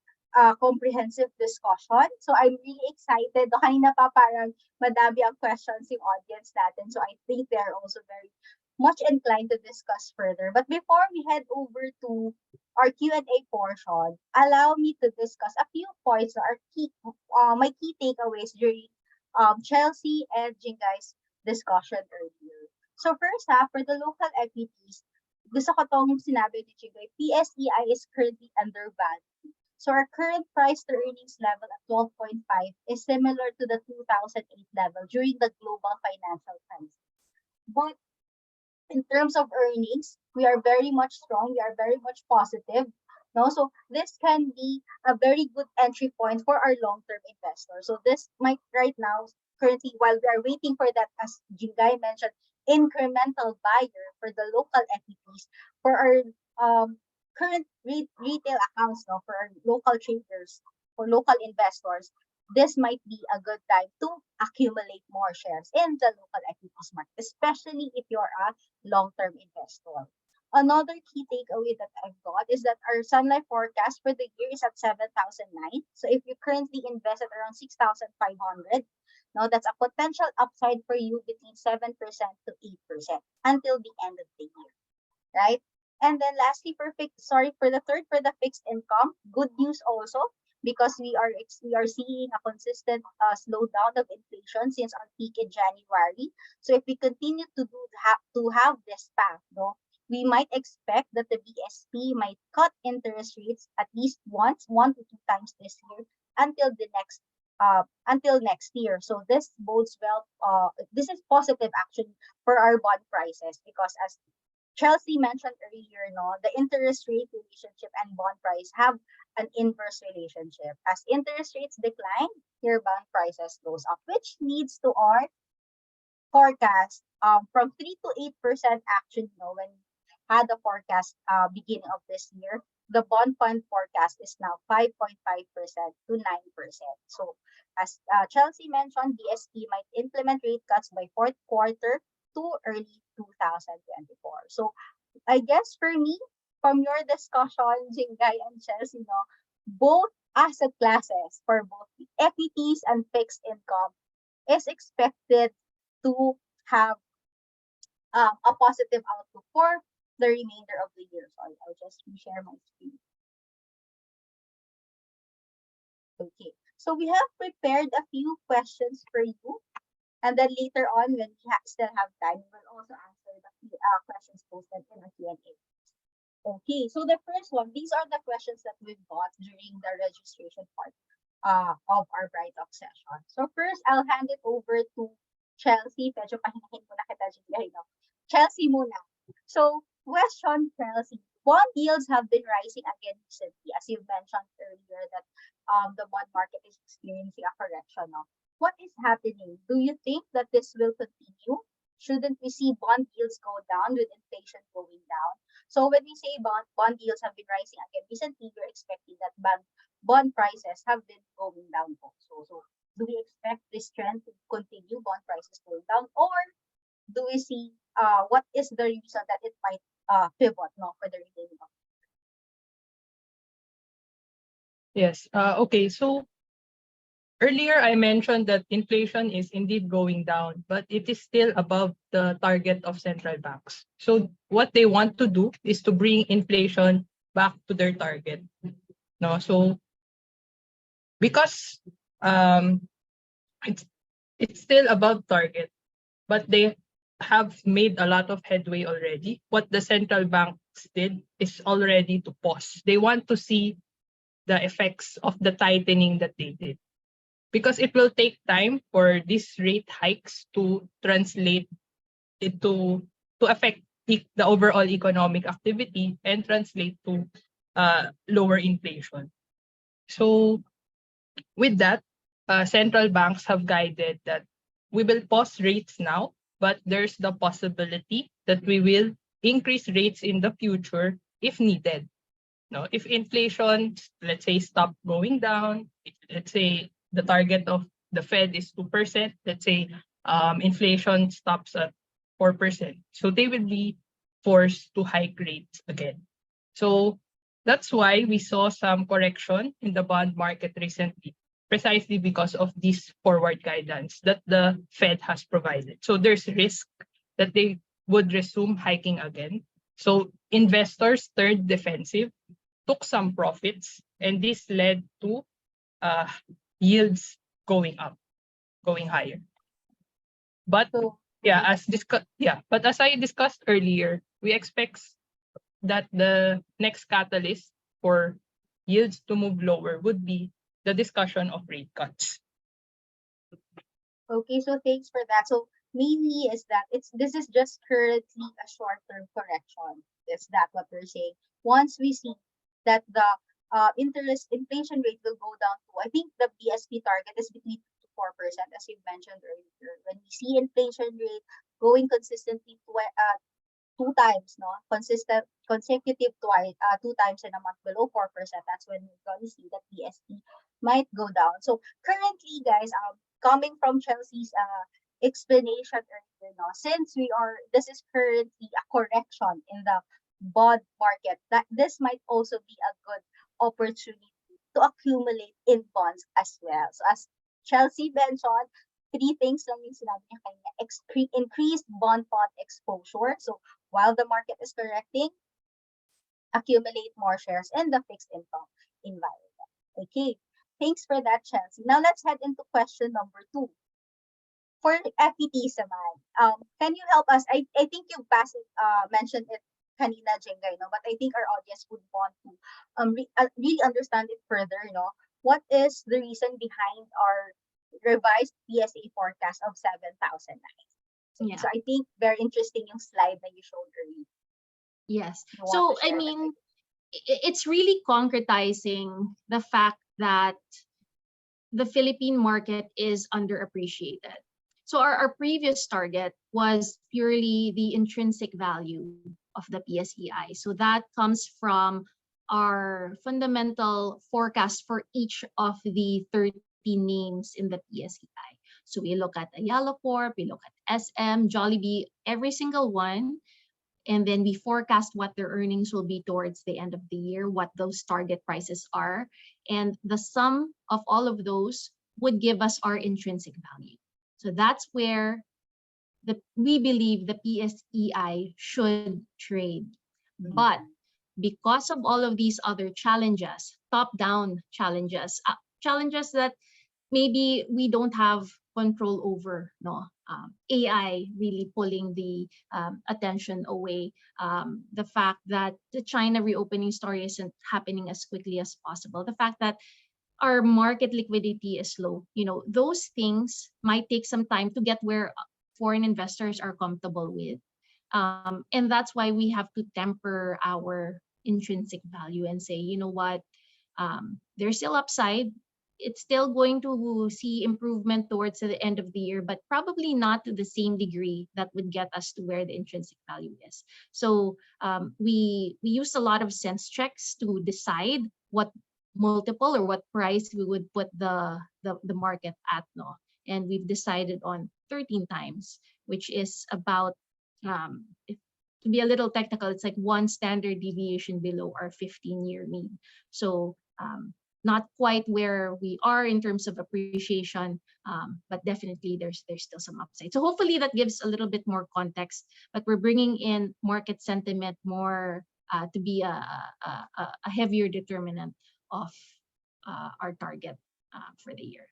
comprehensive discussion. So I'm really excited. No, kanina pa parang madami ang questions yung audience natin. So I think they're also very much inclined to discuss further. But before we head over to our Q&A portion, allow me to discuss a few points that are key, my key takeaways during Chelsea and Jingai's discussion earlier. So first for the local equities, gusto ko tong sinabi ni Jingay, PSEI is currently undervalued. So our current price to earnings level at 12.5 is similar to the 2008 level during the global financial crisis. But in terms of earnings, we are very much strong. We are very much positive. No, so this can be a very good entry point for our long-term investors. So this might right now, currently, while we are waiting for that, as Jingay mentioned, incremental buyer for the local equities, for our current retail accounts, no, for our local traders, for local investors, this might be a good time to accumulate more shares in the local equities market, especially if you're a long-term investor. Another key takeaway that I've got is that our Sun Life forecast for the year is at 7,009. So if you currently invest at around 6,500, now that's a potential upside for you between 7% to 8% until the end of the year, right? And then lastly, for the fixed income, good news also, because we are seeing a consistent slowdown of inflation since our peak in January. So if we continue to have this path, no, we might expect that the BSP might cut interest rates at least one to two times this year until next year. So this bodes well. This is positive actually for our bond prices, because as Chelsea mentioned earlier, no, the interest rate relationship and bond price have an inverse relationship. As interest rates decline, your bond prices goes up, which leads to our forecast from 3 to 8% actually, no, when we had the forecast beginning of this year, the bond fund forecast is now 5.5% to 9%. So as Chelsea mentioned, BSP might implement rate cuts by fourth quarter to early 2024. So I guess for me, from your discussion, Jingay and Chelsea, no, both asset classes for both equities and fixed income is expected to have a positive outlook for the remainder of the year. So I'll just share my screen. Okay, so we have prepared a few questions for you. And then later on, when we still have time, we will also answer the questions posted in the Q&A. Okay, so the first one, these are the questions that we've got during the registration part of our Bright Talk session. So first, I'll hand it over to Chelsea. Medyo pahinahin muna kita, no? Chelsea muna. So, question, Chelsea. Bond yields have been rising again recently, as you've mentioned earlier that the bond market is experiencing a correction. No? What is happening? Do you think that this will continue? Shouldn't we see bond yields go down with inflation going down? So when we say bond yields have been rising again recently, you're expecting that bond prices have been going down also. So do we expect this trend to continue, bond prices going down, or do we see what is the reason that it might pivot, no, for the remaining of? Yes. Okay. So earlier, I mentioned that inflation is indeed going down, but it is still above the target of central banks. So what they want to do is to bring inflation back to their target. No, so because it's still above target, but they have made a lot of headway already. What the central banks did is already to pause. They want to see the effects of the tightening that they did, because it will take time for these rate hikes to translate into to affect the overall economic activity and translate to lower inflation. So with that, central banks have guided that we will pause rates now, but there's the possibility that we will increase rates in the future if needed. No, if inflation, let's say, stop going down, let's say the target of the Fed is 2%, let's say inflation stops at 4%. So they will be forced to hike rates again. So that's why we saw some correction in the bond market recently, precisely because of this forward guidance that the Fed has provided. So there's risk that they would resume hiking again. So investors turned defensive, took some profits, and this led to uh, yields going up, going higher. But So but as I discussed earlier, we expect that the next catalyst for yields to move lower would be the discussion of rate cuts. okay, so thanks for that. So mainly is that this is just currently a short-term correction. Is that what we're saying? Once we see that the interest inflation rate will go down to, I think the BSP target is between 2 to 4%, as you mentioned earlier. When we see inflation rate going consistently to 2 times, no, consecutive twice, 2 times in a month below 4%, that's when we're going to see that BSP might go down. So currently, guys, coming from Chelsea's explanation earlier, no, since this is currently a correction in the bond market, that this might also be a good opportunity to accumulate in bonds as well. So as Chelsea mentioned, three things lang yung sinabi niya kanya. Increased bond fund exposure. So while the market is correcting, accumulate more shares in the fixed income environment. Okay, thanks for that, Chelsea. Now let's head into question number 2. For FETs naman, can you help us? I think you mentioned it kanina, Jengay, no? But I think our audience would want to really understand it further, what is the reason behind our revised PSA forecast of 7,000? Yeah. So I think very interesting yung slide that you showed earlier. Yes. You want So, to share that? it's really concretizing the fact that the Philippine market is underappreciated. So our previous target was purely the intrinsic value of the PSEI. So that comes from our fundamental forecast for each of the 30 names in the PSEI. So we look at Ayala Corp, we look at SM, Jollibee, every single one. And then we forecast what their earnings will be towards the end of the year, what those target prices are. And the sum of all of those would give us our intrinsic value. So that's where we believe the PSEI should trade. But because of all of these other challenges, top-down challenges, challenges that maybe we don't have control over, no? AI really pulling the attention away. The fact that the China reopening story isn't happening as quickly as possible. The fact that our market liquidity is low. Those things might take some time to get where foreign investors are comfortable with. And that's why we have to temper our intrinsic value and say, you know what, there's still upside. It's still going to see improvement towards the end of the year, but probably not to the same degree that would get us to where the intrinsic value is. So we use a lot of sense checks to decide what multiple or what price we would put the market at, no? And we've decided on 13 times, which is about, to be a little technical, it's like one standard deviation below our 15-year mean. So not quite where we are in terms of appreciation, but definitely there's still some upside. So hopefully that gives a little bit more context, but we're bringing in market sentiment more to be a heavier determinant of our target for the year.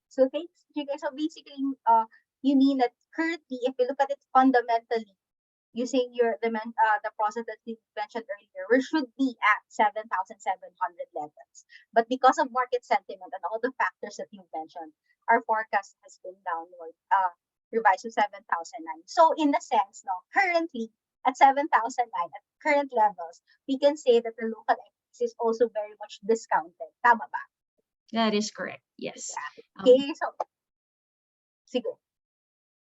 So thanks, Jigay. So basically, you mean that currently, if you look at it fundamentally, using the process that we mentioned earlier, we should be at 7,700 levels. But because of market sentiment and all the factors that you mentioned, our forecast has been downward, revised to 7,009. So in a sense, no, currently at 7,009 at current levels, we can say that the local equities is also very much discounted. Tama ba? That is correct. Yes. Okay, so sige.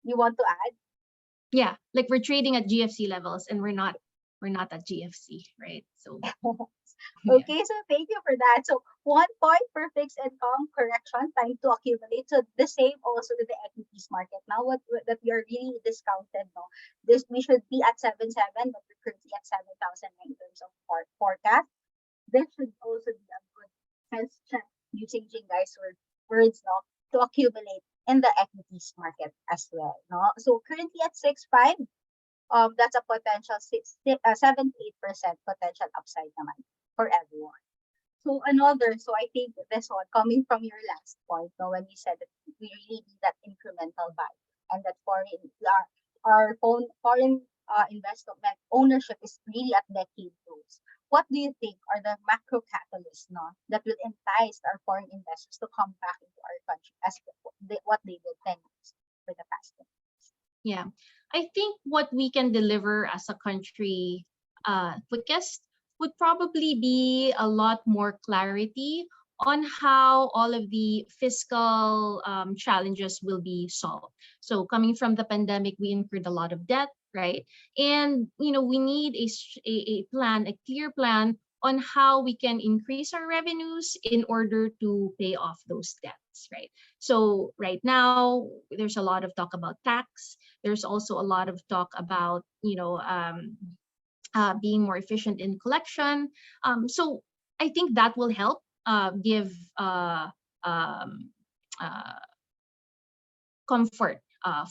You want to add? Yeah, like we're trading at GFC levels and we're not at GFC, right? So Yeah. Okay, so thank you for that. So 1 point for fixed income correction, time to accumulate. So the same also with the equities market. Now that we are really discounted, no, this we should be at 7,700, but we're currently at 7,000 in terms of forecast. This should also be a good sense check using Jing guys words, no, to accumulate in the equities market as well. No, so currently at 6.5, that's a potential 7 to 8% potential upside naman for everyone. So I think this one coming from your last point, no, when you said that we really need that incremental buy and that foreign investment ownership is really at decade lows. What do you think are the macro catalysts, no, that will entice our foreign investors to come back into our country as what they did 10 years for the past 10 years? Yeah, I think what we can deliver as a country quickest would probably be a lot more clarity on how all of the fiscal challenges will be solved. So coming from the pandemic, we incurred a lot of debt, right? And we need a plan, a clear plan on how we can increase our revenues in order to pay off those debts, right? So right now, there's a lot of talk about tax. There's also a lot of talk about being more efficient in collection. So I think that will help give um, uh, comfort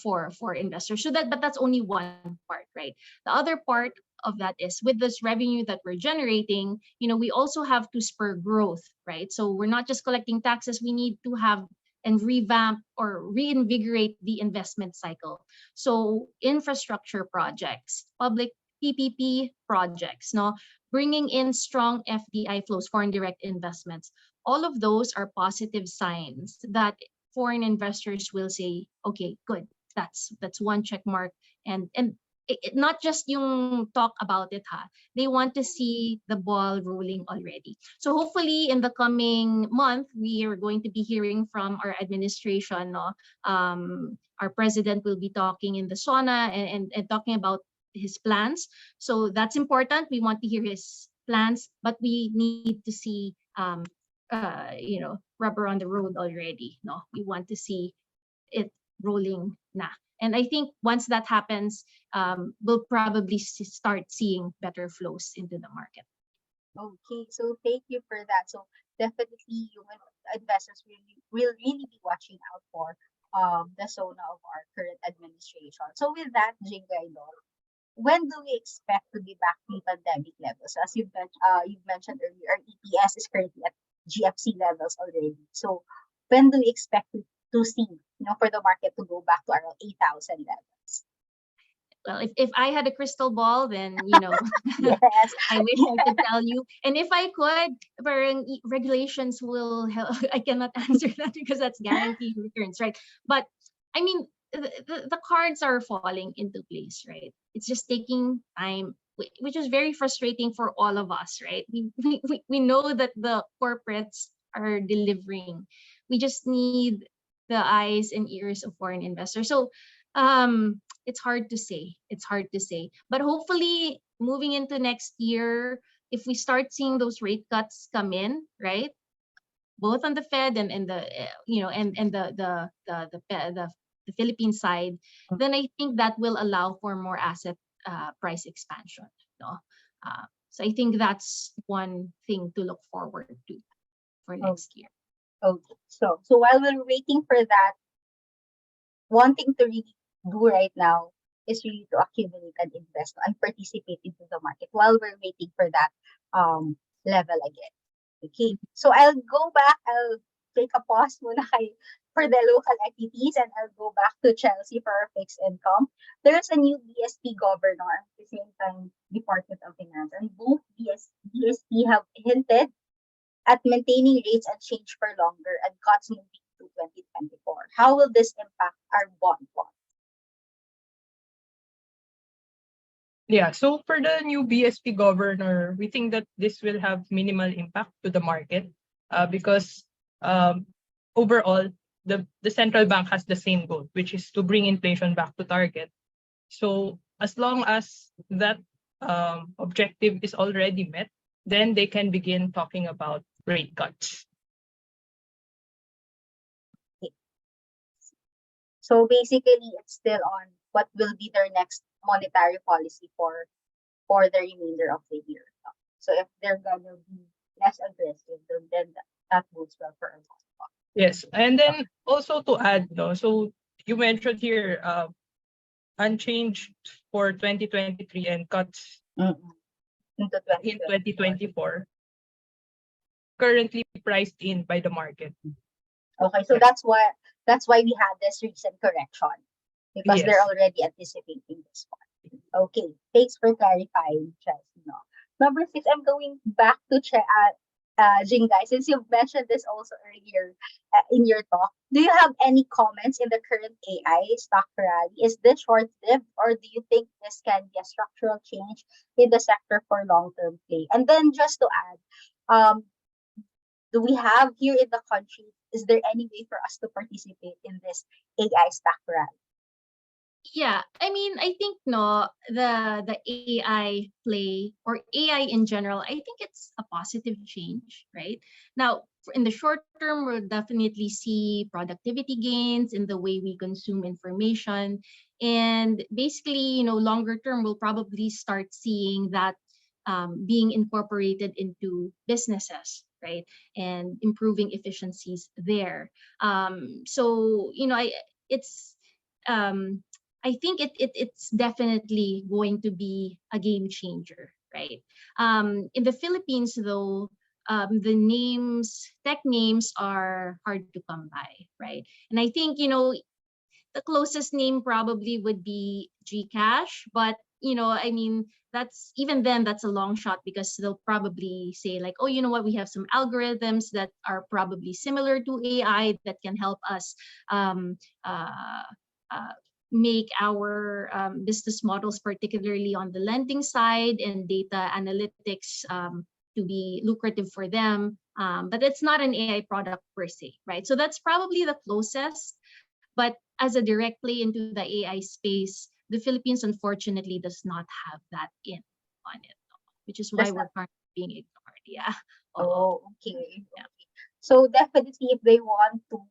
for investors. But that's only one part, right? The other part of that is with this revenue that we're generating, we also have to spur growth, right? So we're not just collecting taxes. We need to have and revamp or reinvigorate the investment cycle. So infrastructure projects, public PPP projects, no, bringing in strong FDI flows, foreign direct investments. All of those are positive signs that foreign investors will say, okay, good, that's one check mark, and not just yung talk about it, ha. They want to see the ball rolling already. So hopefully in the coming month, we are going to be hearing from our administration, no? Our president will be talking in the SONA and talking about his plans. So that's important. We want to hear his plans, but we need to see rubber on the road already. No, we want to see it rolling na. And I think once that happens, we'll probably start seeing better flows into the market. Okay, so thank you for that. So definitely, human investors will really be watching out for the SONA of our current administration. So with that, Jinga Idol, when do we expect to be back to pandemic levels? As you've mentioned earlier, our EPS is currently at GFC levels already. So when do we expect to see, for the market to go back to around 8,000 levels? Well, if I had a crystal ball, then Yes. I wish I could tell you. And if I could, parang regulations will help. I cannot answer that because that's guaranteed returns, right? But I mean, the cards are falling into place, right? It's just taking time, which is very frustrating for all of us, right? We know that the corporates are delivering. We just need the eyes and ears of foreign investors. So it's hard to say. It's hard to say. But hopefully, moving into next year, if we start seeing those rate cuts come in, right, both on the Fed and the and the Philippine side, then I think that will allow for more asset price expansion. No, so I think that's one thing to look forward to for next year. Okay. So while we're waiting for that, one thing to really do right now is really to accumulate and invest and participate into the market while we're waiting for that level again. Okay. So I'll go back. I'll take a pause muna for the local equities and I'll go back to Chelsea for our fixed income. There's a new BSP governor at the same time Department of Finance, and both BSP have hinted at maintaining rates unchanged for longer and cuts moving to 2024. How will this impact our bond fund? Yeah, so for the new BSP governor, we think that this will have minimal impact to the market because overall, the central bank has the same goal, which is to bring inflation back to target. So as long as that objective is already met, then they can begin talking about rate cuts. So basically, it's still on what will be their next monetary policy for the remainder of the year. So if they're gonna be less aggressive, then that bodes well for our bond. Yes, and then also to add, no, so you mentioned here unchanged for 2023 and cuts Into in 2024. 2024, currently priced in by the market. Okay, so that's why we had this recent correction, because they're Yes. already anticipating this one. Okay, thanks for clarifying, Chelsea. No. Number 6, I'm going back to Jinggai, since you've mentioned this also earlier in your talk. Do you have any comments in the current AI stock rally? Is this short-lived, or do you think this can be a structural change in the sector for long-term play? And then just to add, do we have here in the country, is there any way for us to participate in this AI stock rally? Yeah, I mean, I think no, the AI play or AI in general, I think it's a positive change, right? Now, in the short term, we'll definitely see productivity gains in the way we consume information, and basically, longer term, we'll probably start seeing that being incorporated into businesses, right, and improving efficiencies there. So it's um I think it's definitely going to be a game changer, right? In the Philippines, though, tech names are hard to come by, right? And I think the closest name probably would be Gcash, but I mean, that's a long shot, because they'll probably say like, oh, you know what, we have some algorithms that are probably similar to AI that can help us um, uh, uh, make our business models, particularly on the lending side and data analytics, to be lucrative for them. But it's not an AI product per se, right? So that's probably the closest. But as a direct play into the AI space, the Philippines unfortunately does not have that in on it, which is why Does we're currently being ignored. Yeah. Oh, okay. Yeah. So definitely, if they want to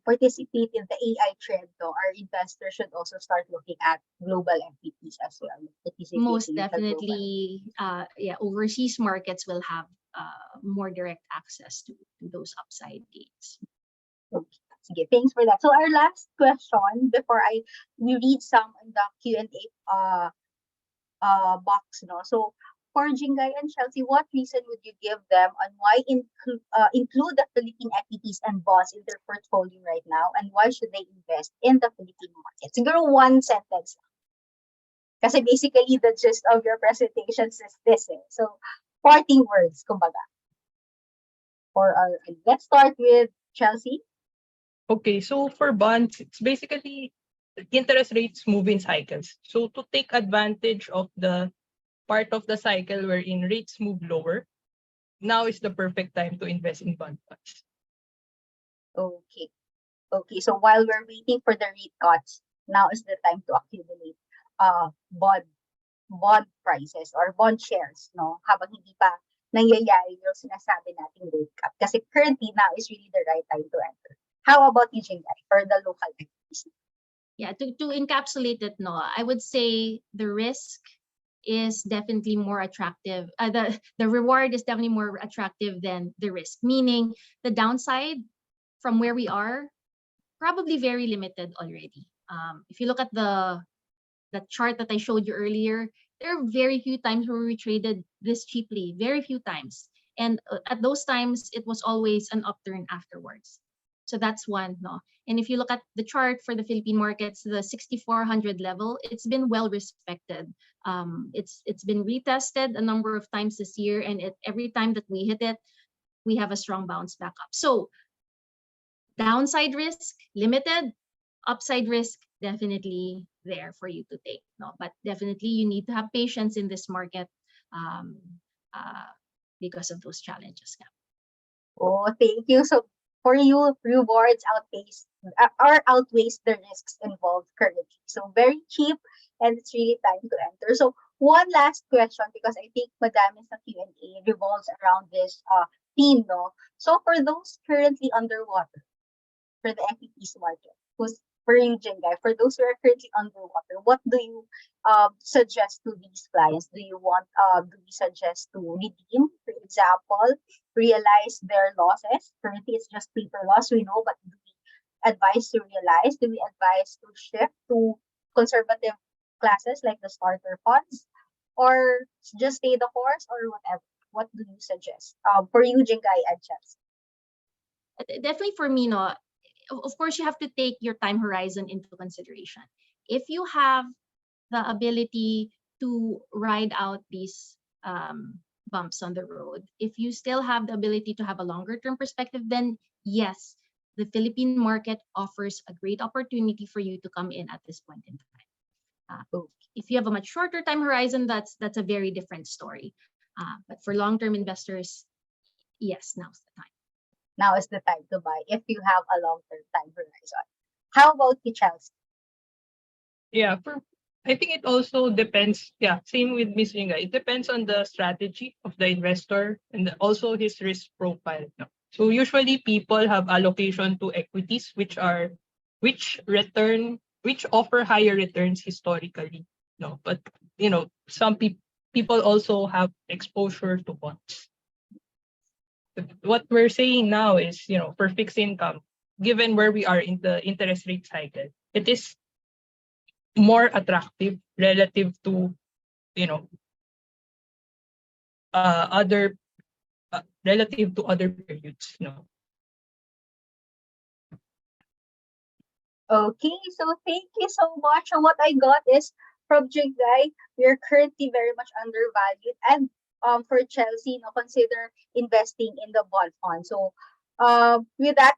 participate in the AI trend, though, our investors should also start looking at global equities as well, Most participating in the global. definitely, overseas markets will have more direct access to those upside gains. Okay. Sige, thanks for that. So our last question before we read some in the Q&A box, no. So for Jingay and Chelsea, what reason would you give them on why include the Philippine equities and bonds in their portfolio right now, and why should they invest in the Philippine market? Siguro one sentence. Kasi basically the gist of your presentations is this. So parting words, kumbaga. Let's start with Chelsea. Okay, so for bonds, it's basically interest rates move in cycles. So to take advantage of the part of the cycle wherein rates move lower, now is the perfect time to invest in bond funds. Okay. Okay, so while we're waiting for the rate cuts, now is the time to accumulate bond prices or bond shares, no? Habang hindi pa nangyayari yung sinasabi nating rate cut. Kasi currently now is really the right time to enter. How about you, Jingay, for the local equities? Yeah, to encapsulate it, no, I would say the risk is definitely more attractive. The reward is definitely more attractive than the risk. Meaning the downside from where we are, probably very limited already. If you look at the chart that I showed you earlier, there are very few times where we traded this cheaply. Very few times, and at those times, it was always an upturn afterwards. So that's one, no. And if you look at the chart for the Philippine markets, the 6,400 level, it's been well respected. It's been retested a number of times this year, and every time that we hit it, we have a strong bounce back up. So downside risk limited, upside risk definitely there for you to take, no. But definitely you need to have patience in this market, um, because of those challenges. Yeah. Oh, thank you. So for you, rewards outweighs the risks involved currently. So very cheap, and it's really time to enter. So one last question, because I think Madami's Q&A revolves around this theme, no? So for those currently underwater, for the equities market, who's for you, Jingay, for those who are currently underwater, what do you suggest to these clients? Do we suggest to redeem, for example, realize their losses? Currently, it's just paper loss, we know, but do we advise to realize? Do we advise to shift to conservative classes like the starter funds? Or just stay the course or whatever? What do you suggest? For you, Jingay and Chelsea. Definitely for me, no, of course you have to take your time horizon into consideration. If you have the ability to ride out these bumps on the road, if you still have the ability to have a longer term perspective, then yes, the Philippine market offers a great opportunity for you to come in at this point in time. If you have a much shorter time horizon, that's a very different story. But for long-term investors, yes, now's the time. Now is the time to buy if you have a long-term time horizon. How about you, Chelsea? Yeah, I think it also depends. Yeah, same with Miss Inga. It depends on the strategy of the investor and also his risk profile. No? So usually people have allocation to equities which offer higher returns historically. No, but some people also have exposure to bonds. What we're saying now is, for fixed income, given where we are in the interest rate cycle, it is more attractive relative to other relative to other periods. Okay, so thank you so much. And what I got is from Jingay, we are currently very much undervalued. And for Chelsea, consider investing in the bond fund. So with that,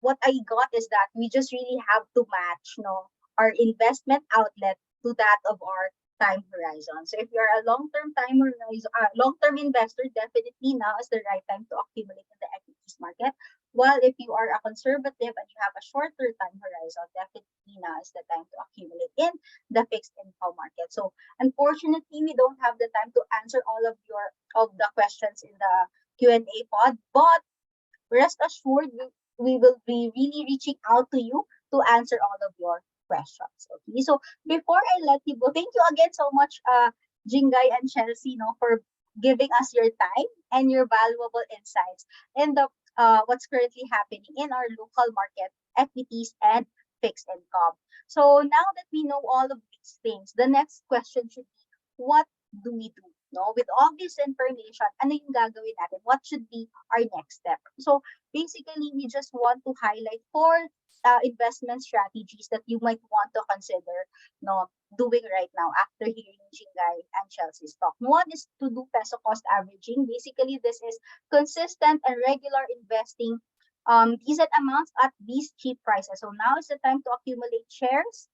what I got is that we just really have to match our investment outlet to that of our time horizon. So if you're a long-term investor, definitely now is the right time to accumulate in the equities market. While if you are a conservative and you have a shorter time horizon, definitely now is the time to accumulate in the fixed income market. So unfortunately, we don't have the time to answer all of the questions in the Q&A pod, but rest assured, we will be really reaching out to you to answer all of your questions. Okay, so before I let you go, thank you again so much, Jingay and Chelsea, for giving us your time and your valuable insights in the what's currently happening in our local market, equities and fixed income. So now that we know all of these things, the next question should be, what do we do? No, with all this information, ano yung gagawin natin? What should be our next step? So basically, we just want to highlight 4 investment strategies that you might want to consider doing right now after hearing Jingay and Chelsea's talk. One is to do peso cost averaging. Basically, this is consistent and regular investing decent amounts at these cheap prices. So now is the time to accumulate shares.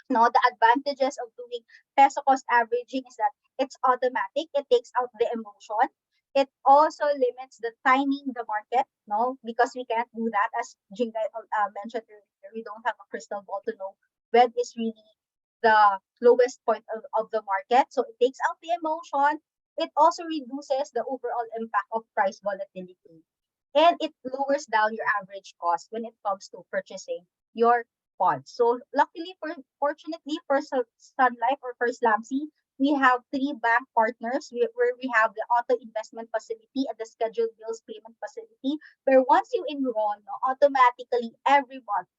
The advantages of doing peso cost averaging is that it's automatic. It takes out the emotion. It also limits the timing the market, because we can't do that. As Jingay mentioned earlier, we don't have a crystal ball to know when is really the lowest point of the market. So it takes out the emotion. It also reduces the overall impact of price volatility. And it lowers down your average cost when it comes to purchasing your funds. So fortunately for Sun Life or for SLAMC, we have 3 bank partners where we have the auto investment facility and the scheduled bills payment facility, where once you enroll, automatically every month,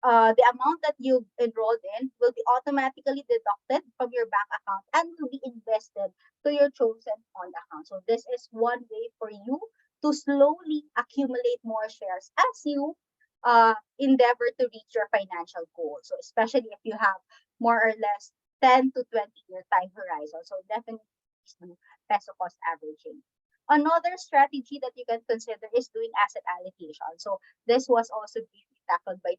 the amount that you enrolled in will be automatically deducted from your bank account and will be invested to your chosen fund account. So this is one way for you to slowly accumulate more shares as you endeavor to reach your financial goals. So especially if you have more or less 10 to 20-year time horizon. So definitely do peso cost averaging. Another strategy that you can consider is doing asset allocation. So this was also briefly tackled by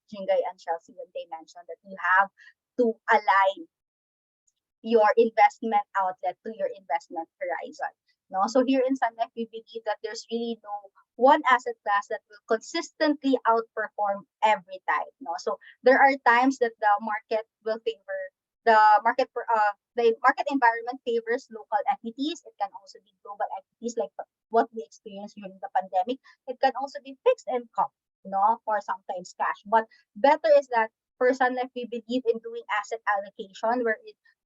Jingay and Chelsea when they mentioned that you have to align your investment outlet to your investment horizon. So here in Sun Life, we believe that there's really no one asset class that will consistently outperform every time. So there are times that the market will favor the market environment favors local equities. It can also be global equities like what we experienced during the pandemic. It can also be fixed income, or sometimes cash. But better is that for Sun Life, we believe in doing asset allocation where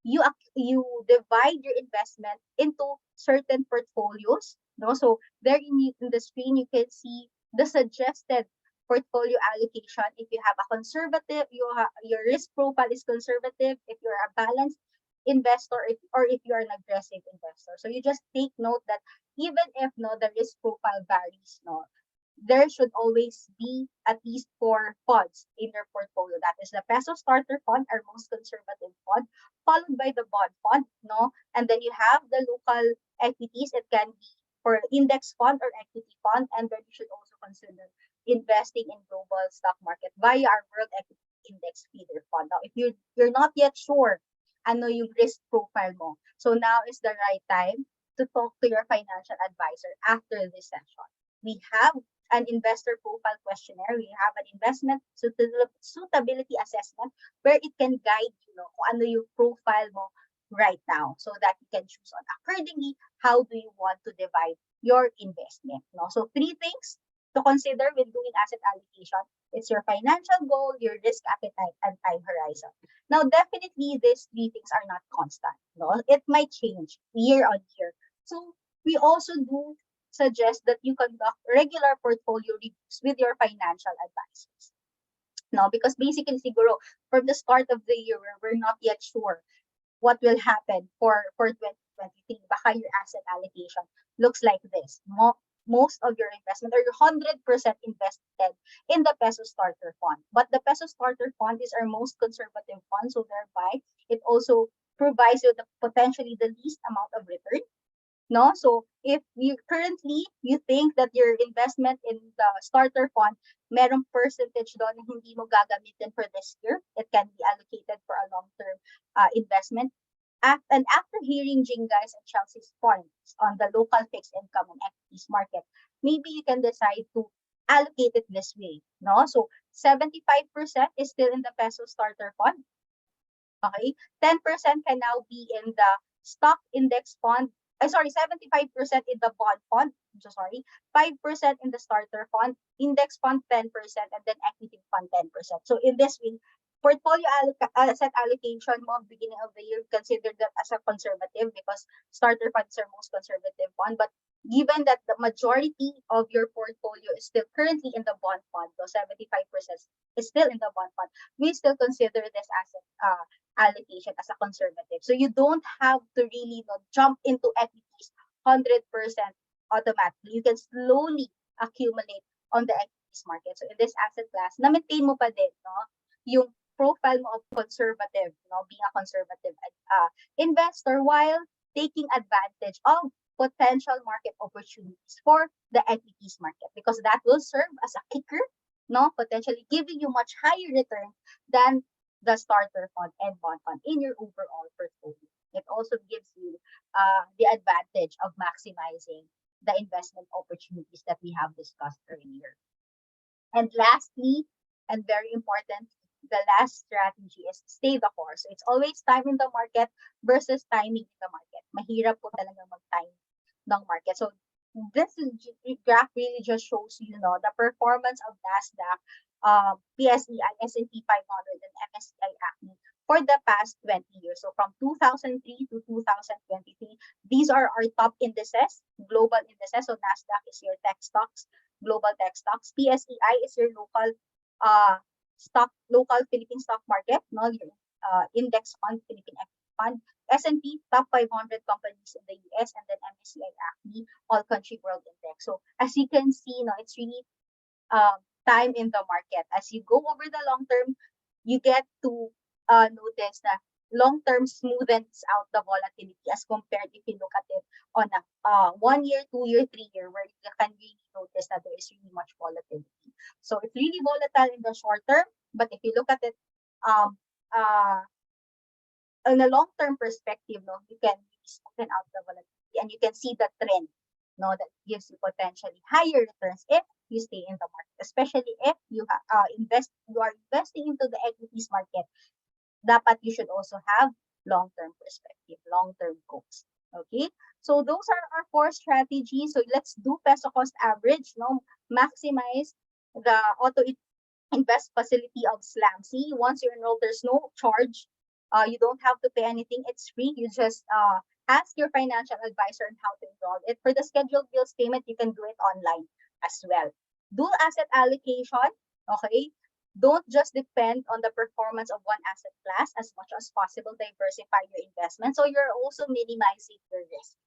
you divide your investment into certain portfolios. So there in the screen you can see the suggested portfolio allocation. If you have a conservative, your risk profile is conservative. If you're a balanced investor, or if you're an aggressive investor, so you just take note that even if the risk profile varies, there should always be at least 4 funds in your portfolio. That is the peso starter fund, our most conservative fund, followed by the bond fund, and then you have the local equities. It can be for index fund or equity fund, and then you should also consider investing in global stock market via our World Equity Index feeder fund. Now, if you're not yet sure ano yung risk profile mo, so now is the right time to talk to your financial advisor after this session. We have an investor profile questionnaire. We have an investment suitability assessment where it can guide you kung ano yung profile mo right now, so that you can choose on accordingly how do you want to divide your investment. So 3 things to consider when doing asset allocation. It's your financial goal, your risk appetite, and time horizon. Now, definitely, these 3 things are not constant. It might change year on year. So we also do suggest that you conduct regular portfolio reviews with your financial advisors. Because basically, siguro, from the start of the year, we're not yet sure what will happen for 2023. Baka your asset allocation looks like this. Most of your investment, or you're 100% invested in the peso starter fund. But the peso starter fund is our most conservative fund, so thereby it also provides you potentially the least amount of return. So if you currently think that your investment in the starter fund, merong percentage doon na hindi mo gagamitin for this year, it can be allocated for a long-term investment. And after hearing Jinggai's and Chelsea's points on the local fixed income and equities market, maybe you can decide to allocate it this way. So 75% is still in the peso starter fund. Okay, 10% can now be in the stock index fund. 75% in the bond fund. I'm so sorry. 5% in the starter fund, index fund 10%, and then equity fund 10%. So in this way, portfolio asset allocation mo beginning of the year, consider that as a conservative because starter funds are most conservative fund. But given that the majority of your portfolio is still currently in the bond fund, so 75% is still in the bond fund, we still consider this asset allocation as a conservative. So you don't have to really jump into equities 100% automatically. You can slowly accumulate on the equities market. So in this asset class, na-maintain mo pa din yung profile mo of conservative, being a conservative investor while taking advantage of potential market opportunities for the equities market, because that will serve as a kicker, potentially giving you much higher return than the starter fund and bond fund in your overall portfolio. It also gives you the advantage of maximizing the investment opportunities that we have discussed earlier. And lastly, and very important, the last strategy is stay the course. So it's always time in the market versus timing in the market. Mahirap po talaga mag-time ng market. So this graph really just shows you the performance of NASDAQ, PSEI, S&P 500, and MSCI ACME for the past 20 years. So from 2003 to 2023, these are our top indices, global indices. So NASDAQ is your tech stocks, global tech stocks. PSEI is your local Philippine stock market, your index fund, Philippine equity fund. S&P, top 500 companies in the US, and then MSCI ACME, all country world index. So as you can see, it's really time in the market. As you go over the long term, you get to notice that long term smoothens out the volatility as compared if you look at it on a 1 year, 2 year, 3 year, where you can really notice that there is really much volatility. So it's really volatile in the short term, but if you look at it in a long term perspective, you can smoothen out the volatility and you can see the trend, that gives you potentially higher returns if you stay in the market, especially if you are investing into the equities market. dapat you should also have long-term perspective, long-term goals. Okay, so those are our 4 strategies. So let's do peso cost average, no, maximize the auto invest facility of SLAMC. Once you enroll, there's no charge. You don't have to pay anything. It's free. You just ask your financial advisor on how to enroll it. For the scheduled bills payment, you can do it online as well. Dual asset allocation, okay? Don't just depend on the performance of one asset class. As much as possible, diversify your investment so you're also minimizing your risk.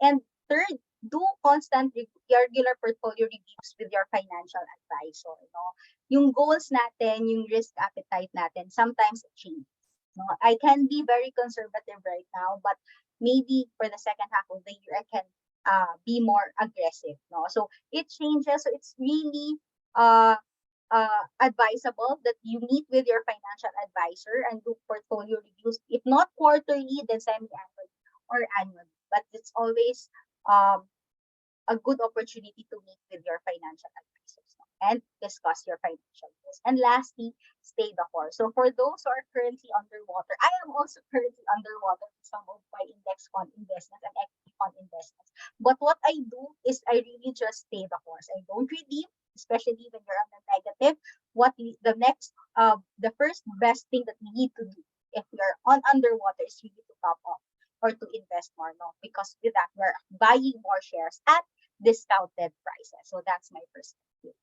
And third, do constant regular portfolio reviews with your financial advisor. No? Yung goals natin, yung risk appetite natin, sometimes it changes. No? I can be very conservative right now, but maybe for the second half of the year, I can be more aggressive. No? So it changes. So it's really advisable that you meet with your financial advisor and do portfolio reviews, if not quarterly, then semi-annually or annually. But it's always a good opportunity to meet with your financial advisors and discuss your financial goals. And lastly, stay the course. So for those who are currently underwater, I am also currently underwater with some of my index fund investments and equity fund investments. But what I do is I really just stay the course. I don't redeem, especially when you're on the negative. The first best thing that we need to do if we're on underwater is really to top up or to invest more, no? Because with that, we're buying more shares at discounted prices. So that's my perspective.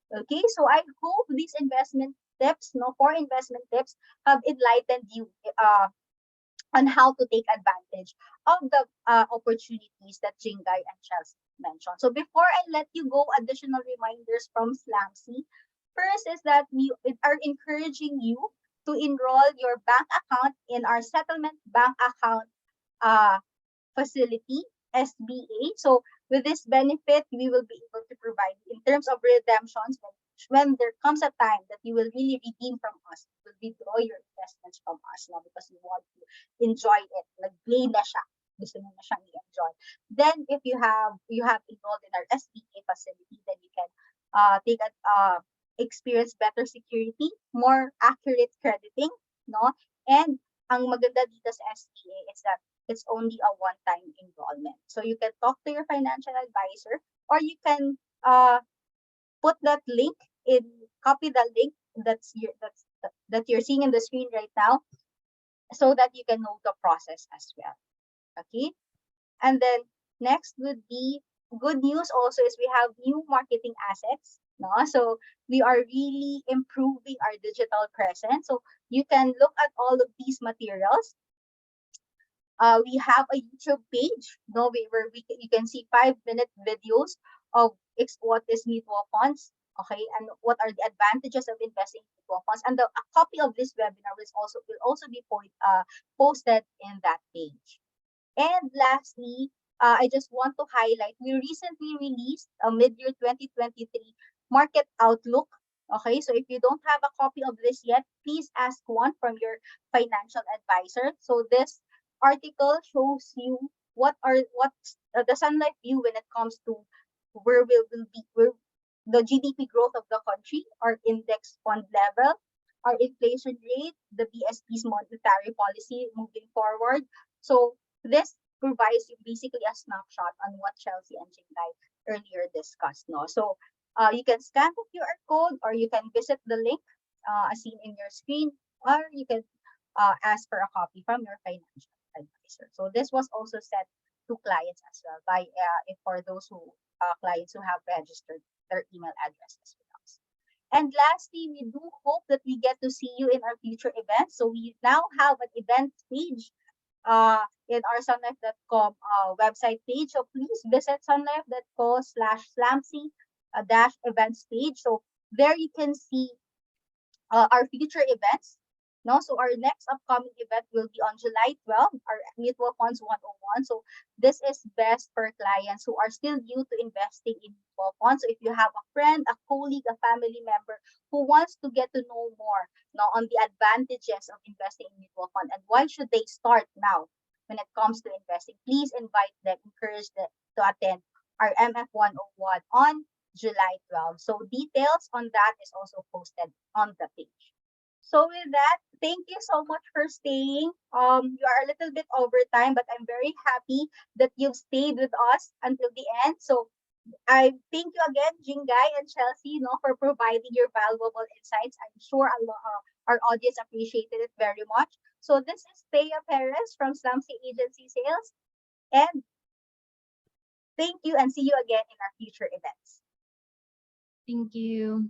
Okay, so I hope these investment tips, no, 4 investment tips have enlightened you on how to take advantage of the opportunities that Jingay and Chelsea mentioned. So before I let you go, additional reminders from SLAMC. First is that we are encouraging you to enroll your bank account in our settlement bank account facility, SBA. So with this benefit, we will be able to provide in terms of redemptions when there comes a time that you will really redeem from us, you will withdraw your investments from us now because you want to enjoy it. Nag-play na siya. Gusto mo na siyang i-enjoy. Then if you have enrolled in our SBA facility, then you can experience better security, more accurate crediting, no? And ang maganda dito sa SBA is that it's only a one-time enrollment. So you can talk to your financial advisor, or you can put that link copy the link that you're seeing in the screen right now, so that you can know the process as well. Okay, and then next would be good news. Also, is we have new marketing assets. No, so we are really improving our digital presence. So you can look at all of these materials. We have a YouTube page, no, where you can see 5-minute videos of what is mutual funds, okay, and what are the advantages of investing in mutual funds. And a copy of this webinar will also be posted in that page. And lastly, I just want to highlight, we recently released a mid-year 2023 market outlook. Okay, so if you don't have a copy of this yet, please ask one from your financial advisor. So this article shows you what's the Sun Life view when it comes to where the GDP growth of the country, our index fund level, our inflation rate, the BSP's monetary policy moving forward. So this provides you basically a snapshot on what Chelsea and Jingay earlier discussed. No, so you can scan the QR code, or you can visit the link as seen in your screen, or you can ask for a copy from your financial advisor. So this was also sent to clients as well for those clients who have registered their email addresses with us. And lastly, we do hope that we get to see you in our future events. So we now have an event page in our sunlife.com website page. So please visit sunlife.co/SLAMC-events page. So there you can see our future events. No, so our next upcoming event will be on July 12th, our Mutual Funds 101. So this is best for clients who are still new to investing in mutual funds. So if you have a friend, a colleague, a family member who wants to get to know more on the advantages of investing in mutual fund and why should they start now when it comes to investing, please invite them, encourage them to attend our MF 101 on July 12th. So details on that is also posted on the page. So with that, thank you so much for staying. You are a little bit over time, but I'm very happy that you've stayed with us until the end. So I thank you again, Jingay and Chelsea, for providing your valuable insights. I'm sure our audience appreciated it very much. So this is Thea Perez from Slumsy Agency Sales, and thank you and see you again in our future events. Thank you.